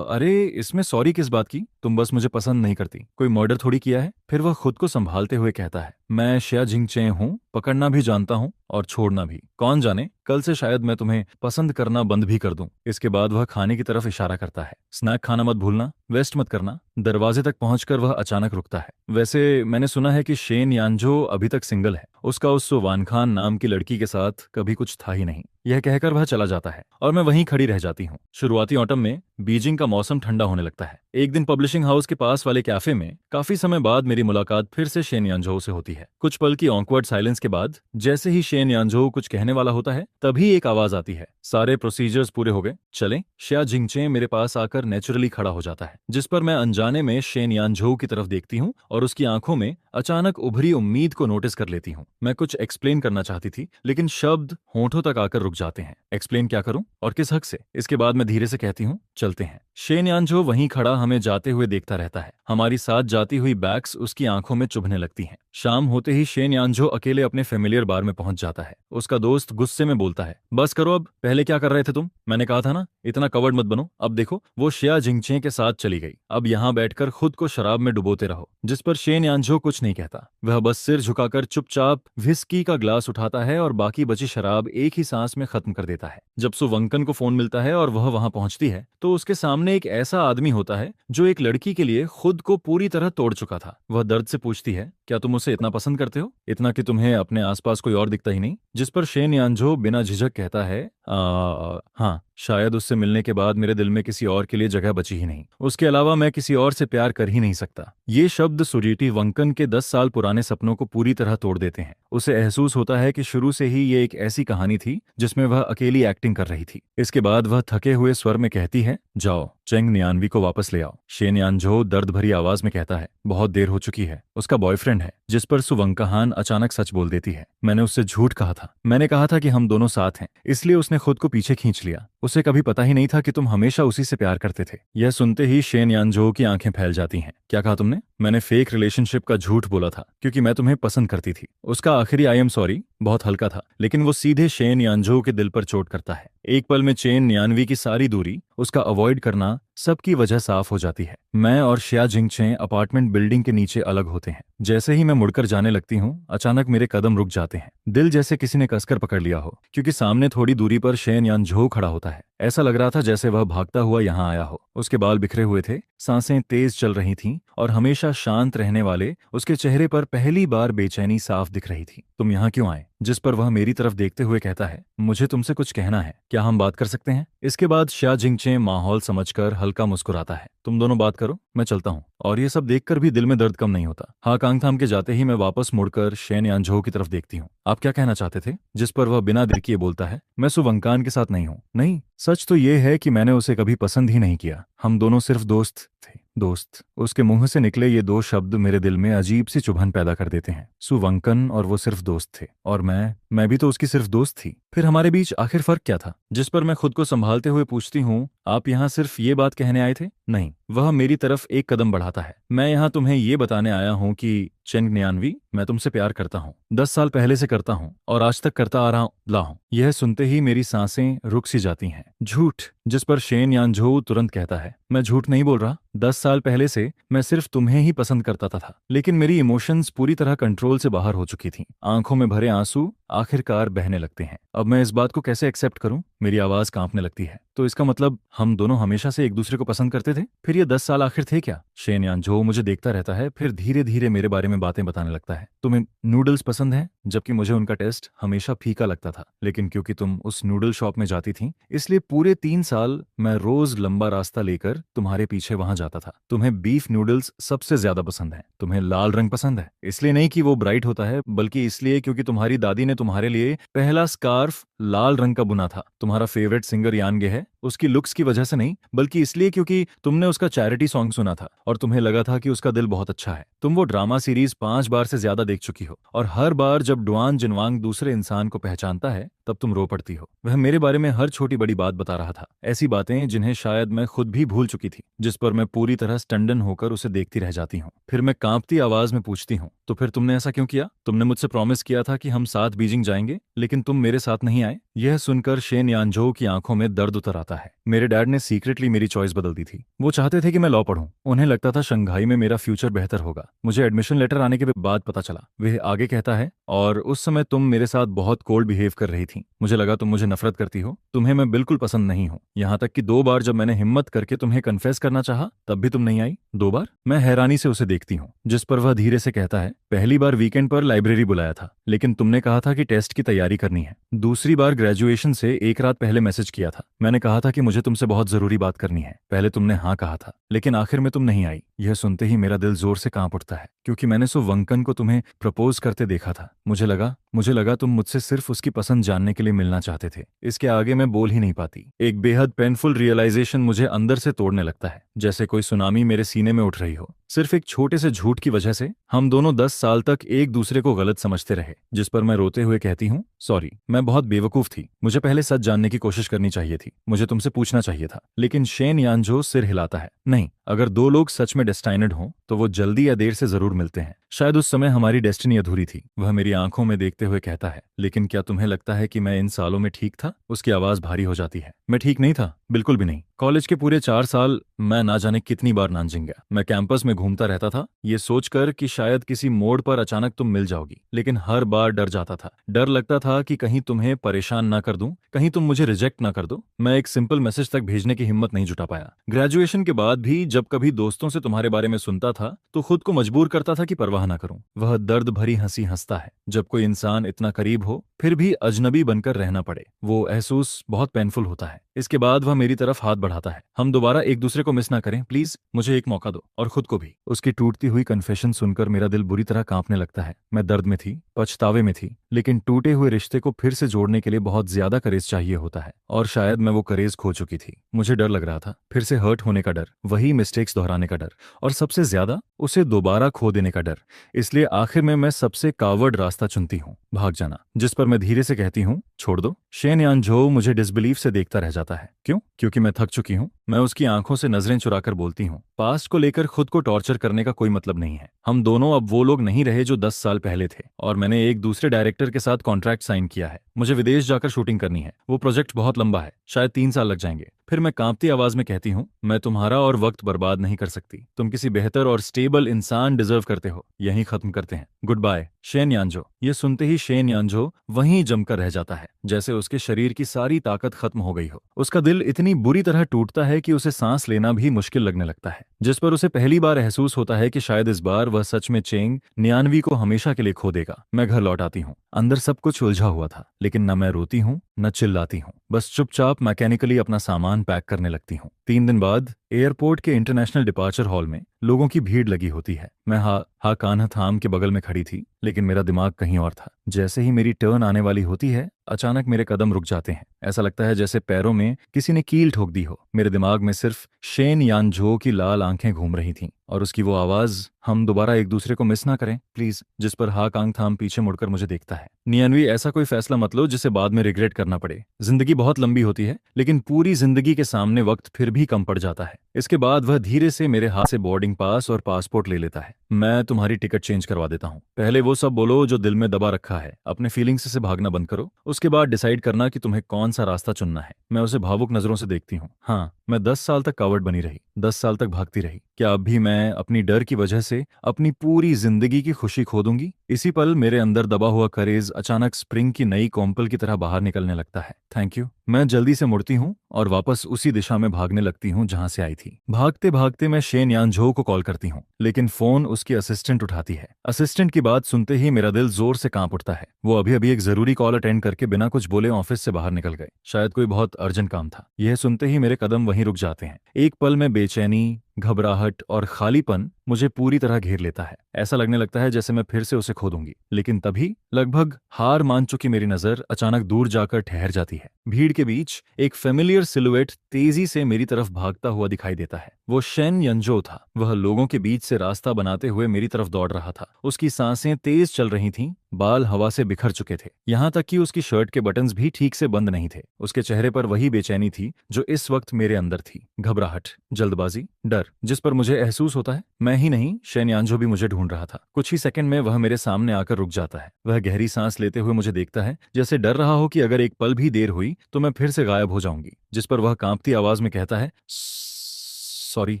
अरे इसमें सॉरी किस बात की? तुम बस मुझे पसंद नहीं करती, कोई मर्डर थोड़ी किया है। फिर वह खुद को संभालते हुए कहता है, मैं शिया जिंगचे हूँ, पकड़ना भी जानता हूँ और छोड़ना भी। कौन जाने कल से शायद मैं तुम्हें पसंद करना बंद भी कर दूं। इसके बाद वह खाने की तरफ इशारा करता है, स्नैक खाना मत भूलना, वेस्ट मत करना। दरवाजे तक पहुंचकर वह अचानक रुकता है। वैसे मैंने सुना है कि शेन यानजो अभी तक सिंगल है। उसका उस वान खान नाम की लड़की के साथ कभी कुछ था ही नहीं। यह कहकर वह चला जाता है और मैं वहीं खड़ी रह जाती हूँ। शुरुआती ऑटम में बीजिंग का मौसम ठंडा होने लगता है। एक दिन पब्लिशिंग हाउस के पास वाले कैफे में काफी समय बाद मेरी मुलाकात फिर से शेन यानजो से होती है। कुछ पल की ऑकवर्ड साइलेंस के बाद जैसे ही शेन यानजो कुछ कहने वाला होता है, तभी एक आवाज आती है, सारे प्रोसीजर्स पूरे हो गए, चलें। शिया जिंगचे मेरे पास आकर नेचुरली खड़ा हो जाता है। जिस पर मैं अनजाने में शेन यानजो की तरफ देखती हूँ और उसकी आंखों में अचानक उभरी उम्मीद को नोटिस कर लेती हूँ। मैं कुछ एक्सप्लेन करना चाहती थी, लेकिन शब्द होंठों तक आकर रुक जाते हैं। एक्सप्लेन क्या करूं और किस हक से? इसके बाद मैं धीरे से कहती हूँ, चलते हैं। शेन यानजो वहीं खड़ा हमें जाते हुए देखता रहता है। हमारी साथ जाती हुई बैग्स उसकी आंखों में चुभने लगती हैं। शाम होते ही शेन यानजो अकेले अपने फेमिलियर बार में पहुंच जाता है। उसका दोस्त गुस्से में बोलता है, बस करो अब, पहले क्या कर रहे थे तुम? मैंने कहा था ना, इतना कवर्ड मत बनो। अब देखो, वो शिया जिंगचे के साथ चली गई। अब यहाँ बैठकर खुद को शराब में डुबोते रहो। जिस पर शेन यानजो कुछ नहीं कहता। वह बस सिर झुकाकर चुपचाप विस्की का ग्लास उठाता है और बाकी बची शराब एक ही सांस में खत्म कर देता है। जब सुवंकन को फोन मिलता है और वह वहां पहुंचती है तो उसके सामने एक ऐसा आदमी होता है जो एक लड़की के लिए खुद को पूरी तरह तोड़ चुका था। वह दर्द से पूछती है, क्या तुम उसे इतना पसंद करते हो, इतना कि तुम्हें अपने आसपास कोई और दिखता ही नहीं? जिस पर शेन यानजो बिना झिझक कहता है, हाँ, शायद उससे मिलने के बाद मेरे दिल में किसी और के लिए जगह बची ही नहीं। उसके अलावा मैं किसी और से प्यार कर ही नहीं सकता। ये शब्द सुरीटी वंकन के 10 साल पुराने सपनों को पूरी तरह तोड़ देते हैं। उसे एहसास होता है कि शुरू से ही ये एक ऐसी कहानी थी जिसमें वह अकेली एक्टिंग कर रही थी। इसके बाद वह थके हुए स्वर में कहती है, जाओ चेंग नियानवी को वापस ले आओ। शेन यानजो दर्द भरी आवाज में कहता है, बहुत देर हो चुकी है, उसका बॉयफ्रेंड है। जिस पर सुवंकाहान अचानक सच बोल देती है, मैंने उससे झूठ कहा था। मैंने कहा था कि हम दोनों साथ हैं, इसलिए उसने खुद को पीछे खींच लिया। उसे कभी पता ही नहीं था कि तुम हमेशा उसी से प्यार करते थे। यह सुनते ही शेन यानजो की आंखें फैल जाती हैं। क्या कहा तुमने? मैंने फेक रिलेशनशिप का झूठ बोला था क्योंकि मैं तुम्हें पसंद करती थी। उसका आखिरी आई एम सॉरी बहुत हल्का था, लेकिन वो सीधे शेन यानजो के दिल पर चोट करता है। एक पल में चेन यानवी की सारी दूरी, उसका अवॉइड करना, सबकी वजह साफ हो जाती है। मैं और शिया जिंगचे अपार्टमेंट बिल्डिंग के नीचे अलग होते हैं। जैसे ही मैं मुड़कर जाने लगती हूँ, अचानक मेरे कदम रुक जाते हैं। दिल जैसे किसी ने कसकर पकड़ लिया हो, क्योंकि सामने थोड़ी दूरी पर शेन यानझो खड़ा होता है। ऐसा लग रहा था जैसे वह भागता हुआ यहाँ आया हो। उसके बाल बिखरे हुए थे, सांसें तेज चल रही थीं, और हमेशा शांत रहने वाले उसके चेहरे पर पहली बार बेचैनी साफ दिख रही थी। तुम यहाँ क्यों आए? जिस पर वह मेरी तरफ देखते हुए कहता है, मुझे तुमसे कुछ कहना है, क्या हम बात कर सकते हैं? इसके बाद शिया जिंगचे माहौल समझकर हल्का मुस्कुराता है। तुम दोनों बात करो, मैं चलता हूँ। और ये सब देखकर भी दिल में दर्द कम नहीं होता। हाँ कांग थाम के जाते ही मैं वापस मुड़कर शेन यानझो की तरफ देखती हूँ। आप क्या कहना चाहते थे? जिस पर वह बिना देर किए बोलता है, मैं सुवंकान के साथ नहीं हूँ। नहीं, सच तो ये है कि मैंने उसे कभी पसंद ही नहीं किया। हम दोनों सिर्फ दोस्त थे। दोस्त। उसके मुंह से निकले ये दो शब्द मेरे दिल में अजीब सी चुभन पैदा कर देते हैं। सुवंकन और वो सिर्फ दोस्त थे, और मैं भी तो उसकी सिर्फ दोस्त थी। फिर हमारे बीच आखिर फर्क क्या था? जिस पर मैं खुद को संभालते हुए पूछती हूँ, आप यहाँ सिर्फ ये बात कहने आए थे? नहीं। वह मेरी तरफ एक कदम बढ़ाता है। मैं यहाँ तुम्हें ये बताने आया हूँ कि चेंग न्यानवी, मैं तुमसे प्यार करता हूँ। 10 साल पहले से करता हूँ, और आज तक करता आ रहा हूँ। यह सुनते ही मेरी सांसें रुक सी जाती हैं। झूठ। जिस पर शेन यानझो तुरंत कहता है, मैं झूठ नहीं बोल रहा। 10 साल पहले से मैं सिर्फ तुम्हें ही पसंद करता था, लेकिन मेरी इमोशंस पूरी तरह कंट्रोल से बाहर हो चुकी थी। आंखों में भरे आंसू आखिरकार बहने लगते हैं। अब मैं इस बात को कैसे एक्सेप्ट करूं? मेरी आवाज कांपने लगती है। तो इसका मतलब हम दोनों हमेशा से एक दूसरे को पसंद करते थे? फिर ये 10 साल आखिर थे क्या? शेन यानझो मुझे देखता रहता है, फिर धीरे धीरे मेरे बारे में बातें बताने लगता है। तुम्हें नूडल्स पसंद है? जबकि मुझे उनका टेस्ट हमेशा फीका लगता था, लेकिन क्योंकि तुम उस नूडल शॉप में जाती थी, इसलिए पूरे 3 साल मैं रोज लंबा रास्ता लेकर तुम्हारे पीछे वहां जाता था। तुम्हें बीफ नूडल्स सबसे ज्यादा पसंद है। तुम्हें लाल रंग पसंद है, इसलिए नहीं कि वो ब्राइट होता है, बल्कि इसलिए क्योंकि तुम्हारी दादी ने तुम्हारे लिए पहला स्कार्फ लाल रंग का बुना था। तुम्हारा फेवरेट सिंगर यानगे है, उसकी लुक्स की वजह से नहीं, बल्कि इसलिए क्योंकि तुमने उसका चैरिटी सॉन्ग सुना था और तुम्हें लगा था कि उसका दिल बहुत अच्छा है। तुम वो ड्रामा सीरीज 5 बार से ज्यादा देख चुकी हो, और हर बार जब डुआन जिनवांग दूसरे इंसान को पहचानता है, तब तुम रो पड़ती हो। वह मेरे बारे में हर छोटी बड़ी बात बता रहा था, ऐसी बातें जिन्हें शायद मैं खुद भी भूल चुकी थी, जिस पर मैं पूरी तरह स्टंडन होकर उसे देखती रह जाती हूँ। फिर मैं कांपती आवाज में पूछती हूँ, तो फिर तुमने ऐसा क्यों किया? तुमने मुझसे प्रॉमिस किया था कि हम साथ बीजिंग जाएंगे, लेकिन तुम मेरे साथ नहीं आए। यह सुनकर शेन यानझो की आंखों में दर्द उतर आता है। मेरे डैड ने सीक्रेटली मेरी चॉइस बदल दी थी। वो चाहते थे कि मैं लॉ पढूं। उन्हें लगता था शंघाई में मेरा फ्यूचर बेहतर होगा। मुझे एडमिशन लेटर आने के बाद पता चला। वह आगे कहता है, और उस समय तुम मेरे साथ बहुत कोल्ड बिहेव कर रही थी। मुझे लगा तुम मुझे नफरत करती हो। तुम्हें मैं बिल्कुल पसंद नहीं हूँ। यहाँ तक कि 2 बार जब मैंने हिम्मत करके तुम्हें कन्फेस करना चाहा, तब भी तुम नहीं आई। 2 बार। मैं हैरानी से उसे देखती हूँ, जिस पर वह धीरे से कहता है, पहली बार वीकेंड पर लाइब्रेरी बुलाया था, लेकिन तुमने कहा था कि टेस्ट की तैयारी करनी है। दूसरी बार ग्रेजुएशन से एक रात पहले मैसेज किया था। मैंने कहा था कि मुझे तुमसे बहुत जरूरी बात करनी है। पहले तुमने हाँ कहा था, लेकिन आखिर में तुम नहीं आई। यह सुनते ही मेरा दिल जोर से कांप उठता है, क्योंकि मैंने सुवंकन को तुम्हें प्रपोज करते देखा था। मुझे लगा तुम मुझसे सिर्फ उसकी पसंद जानने के लिए मिलना चाहते थे। इसके आगे मैं बोल ही नहीं पाती। एक बेहद पेनफुल रियलाइजेशन मुझे अंदर से तोड़ने लगता है, जैसे कोई सुनामी मेरे सीने में उठ रही हो। सिर्फ एक छोटे से झूठ की वजह से हम दोनों 10 साल तक एक दूसरे को गलत समझते रहे। जिस पर मैं रोते हुए कहती हूँ, सॉरी, मैं बहुत बेवकूफ थी। मुझे पहले सच जानने की कोशिश करनी चाहिए थी। मुझे तुमसे पूछना चाहिए था। लेकिन शेन यानझो सिर हिलाता है, नहीं, अगर 2 लोग सच में डेस्टाइनेड हों, तो वो जल्दी या देर से जरूर मिलते हैं। शायद उस समय हमारी डेस्टिनी अधूरी थी। वह मेरी आंखों में देखते हुए कहता है, लेकिन क्या तुम्हें लगता है कि मैं इन सालों में ठीक था? उसकी आवाज भारी हो जाती है। मैं ठीक नहीं था, बिल्कुल भी नहीं। कॉलेज के पूरे 4 साल मैं ना जाने कितनी बार नानजिंग गया। मैं कैंपस में घूमता रहता था, ये सोचकर कि शायद किसी मोड़ पर अचानक तुम मिल जाओगी, लेकिन हर बार डर जाता था। डर लगता था कि कहीं तुम्हें परेशान ना कर दूं, कहीं तुम मुझे रिजेक्ट ना कर दो। मैं एक सिंपल मैसेज तक भेजने की हिम्मत नहीं जुटा पाया। ग्रेजुएशन के बाद भी जब कभी दोस्तों से तुम्हारे बारे में सुनता था, तो खुद को मजबूर करता था कि परवाह ना करूं। वह दर्द भरी हंसी हंसता है जब कोई इंसान इतना करीब हो, फिर भी अजनबी बनकर रहना पड़े। वो एहसास बहुत पेनफुल होता है। इसके बाद वह मेरी तरफ हाथ बढ़ाता है, हम दोबारा एक दूसरे को मिस ना करें, प्लीज, मुझे एक मौका दो, और खुद को भी। उसकी टूटती हुई कन्फेशन सुनकर मेरा दिल बुरी तरह कांपने लगता है। मैं दर्द में थी, पछतावे में थी, लेकिन टूटे हुए रिश्ते को फिर से जोड़ने के लिए बहुत ज्यादा करेज चाहिए होता है, और शायद मैं वो करेज खो चुकी थी। मुझे डर लग रहा था, फिर से हर्ट होने का डर, वही मिस्टेक्स दोहराने का डर, और सबसे ज्यादा उसे दोबारा खो देने का डर। इसलिए आखिर में मैं सबसे कावर्ड रास्ता चुनती हूँ। भाग जाना, जिस पर मैं धीरे से कहती हूँ छोड़ दो। शेन यानझो मुझे डिसबिलीफ से देखता रह जाता है। क्यों? क्योंकि मैं थक चुकी हूँ। मैं उसकी आंखों से नजरें चुराकर बोलती हूँ, पास्ट को लेकर खुद को टॉर्चर करने का कोई मतलब नहीं है। हम दोनों अब वो लोग नहीं रहे जो 10 साल पहले थे, और मैंने एक दूसरे डायरेक्टर के साथ कॉन्ट्रैक्ट साइन किया है। मुझे विदेश जाकर शूटिंग करनी है। वो प्रोजेक्ट बहुत लंबा है, शायद 3 साल लग जाएंगे। फिर मैं कांपती आवाज में कहती हूँ, मैं तुम्हारा और वक्त बर्बाद नहीं कर सकती। तुम किसी बेहतर और स्टेबल इंसान डिजर्व करते हो। यहीं खत्म करते हैं। Goodbye Shen Yanzhou. ये सुनते ही शेन यानझो वहीं जमकर रह जाता है, जैसे उसके शरीर की सारी ताकत खत्म हो गई हो। उसका दिल इतनी बुरी तरह टूटता है कि उसे सांस लेना भी मुश्किल लगने लगता है, जिस पर उसे पहली बार महसूस होता है कि शायद इस बार वह सच में चेंग नियानवी को हमेशा के लिए खो देगा। मैं घर लौट आती हूँ। अंदर सब कुछ उलझा हुआ था, लेकिन न मैं रोती हूँ न चिल्लाती हूँ। बस चुपचाप मैकेनिकली अपना सामान पैक करने लगती हूँ। 3 दिन बाद एयरपोर्ट के इंटरनेशनल डिपार्चर हॉल में लोगों की भीड़ लगी होती है। मैं हा कान्हा थाम के बगल में खड़ी थी, लेकिन मेरा दिमाग कहीं और था। जैसे ही मेरी टर्न आने वाली होती है, अचानक मेरे कदम रुक जाते हैं। ऐसा लगता है जैसे पैरों में किसी ने कील ठोक दी हो। मेरे दिमाग में सिर्फ शेन यानझो की लाल आंखें घूम रही थीं, और उसकी वो आवाज, हम दोबारा एक दूसरे को मिस ना करें प्लीज, जिस पर हा कांग थाम पीछे मुड़कर मुझे देखता है। नियनवी, ऐसा कोई फैसला मत लो जिसे बाद में रिग्रेट करना पड़े। जिंदगी बहुत लंबी होती है, लेकिन पूरी जिंदगी के सामने वक्त फिर भी कम पड़ जाता है। इसके बाद वह धीरे से मेरे हाथ से बोर्डिंग पास और पासपोर्ट ले लेता है। मैं तुम्हारी टिकट चेंज करवा देता हूँ। पहले वो सब बोलो जो दिल में दबा रखा है। अपने फीलिंग्स से भागना बंद करो। उसके बाद डिसाइड करना कि तुम्हें कौन सा रास्ता चुनना है। मैं उसे भावुक नजरों से देखती हूँ। हाँ, मैं 10 साल तक कावड़ बनी रही, 10 साल तक भागती रही। क्या अब भी मैं अपनी डर की वजह से अपनी पूरी जिंदगी की खुशी खो दूंगी? इसी पल मेरे अंदर दबा हुआ करेज अचानक स्प्रिंग की नई कॉम्पल की तरह बाहर निकलने लगता है। Thank you. मैं जल्दी से मुड़ती हूँ और वापस उसी दिशा में भागने लगती हूँ जहां से आई थी। भागते भागते मैं शेन यानझो को कॉल करती हूँ, लेकिन फोन उसकी असिस्टेंट उठाती है। असिस्टेंट की बात सुनते ही मेरा दिल जोर से कांप उठता है। वो अभी अभी एक जरूरी कॉल अटेंड करके बिना कुछ बोले ऑफिस से बाहर निकल गए। शायद कोई बहुत अर्जेंट काम था। यह सुनते ही मेरे कदम वहीं रुक जाते हैं। एक पल में बेचैनी, घबराहट और खालीपन मुझे पूरी तरह घेर लेता है। ऐसा लगने लगता है जैसे मैं फिर से उसे खो दूंगी। लेकिन तभी लगभग हार मान चुकी मेरी नजर अचानक दूर जाकर ठहर जाती है। भीड़ के बीच एक फेमिलियर सिलुएट तेजी से मेरी तरफ भागता हुआ दिखाई देता है। वो शेन यानझो था। वह लोगों के बीच से रास्ता बनाते हुए मेरी तरफ दौड़ रहा था। उसकी सांसें तेज चल रही थीं, बाल हवा से बिखर चुके थे, यहाँ तक कि उसकी शर्ट के बटन्स भी ठीक से बंद नहीं थे। उसके चेहरे पर वही बेचैनी थी जो इस वक्त मेरे अंदर थी। घबराहट, जल्दबाजी, डर, जिस पर मुझे महसूस होता है मैं ही नहीं, शेन यानझो भी मुझे ढूंढ रहा था। कुछ ही सेकंड में वह मेरे सामने आकर रुक जाता है। वह गहरी सांस लेते हुए मुझे देखता है, जैसे डर रहा हो कि अगर एक पल भी देर हुई तो मैं फिर से गायब हो जाऊंगी। जिस पर वह कांपती आवाज में कहता है, सॉरी,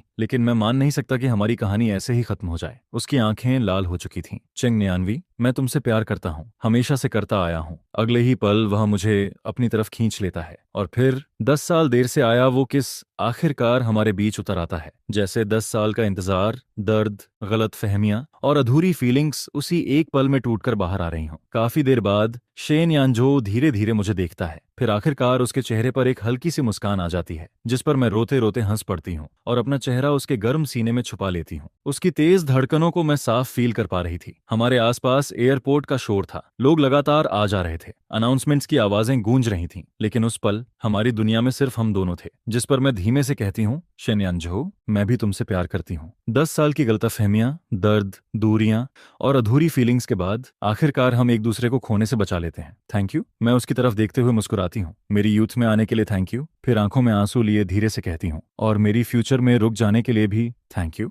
लेकिन मैं मान नहीं सकता कि हमारी कहानी ऐसे ही खत्म हो जाए। उसकी आंखें लाल हो चुकी थीं। चेंग नियानवी, मैं तुमसे प्यार करता हूँ, हमेशा से करता आया हूँ। अगले ही पल वह मुझे अपनी तरफ खींच लेता है, और फिर 10 साल देर से आया वो किस आखिरकार हमारे बीच उतर आता है। जैसे 10 साल का इंतजार, दर्द, गलत फहमियां और अधूरी फीलिंग्स उसी एक पल में टूटकर बाहर आ रही हों। काफी देर बाद शेन यानझो धीरे धीरे मुझे देखता है। फिर आखिरकार उसके चेहरे पर एक हल्की सी मुस्कान आ जाती है, जिस पर मैं रोते रोते हंस पड़ती हूँ और अपना चेहरा उसके गर्म सीने में छुपा लेती हूँ। उसकी तेज धड़कनों को मैं साफ फील कर पा रही थी। हमारे आसपास एयरपोर्ट का शोर था। लोग लगातार आ जा रहे थे। अनाउंसमेंट्स की आवाजें गूंज रही थीं। लेकिन उस पल हमारी दुनिया में सिर्फ हम दोनों थे। जिस पर मैं धीमे से कहती हूँ, शेन यानझो, मैं भी तुमसे प्यार करती हूँ। 10 साल की गलतफहमियां, दर्द, दूरियां और अधूरी फीलिंग्स के बाद आखिरकार हम एक दूसरे को खोने से बचा लेते हैं। Thank you. मैं उसकी तरफ देखते हुए मुस्कुराती हूँ। मेरी यूथ में आने के लिए थैंक यू। फिर आंखों में आंसू लिए धीरे से कहती हूँ, और मेरी फ्यूचर में रुक जाने के लिए भी थैंक यू।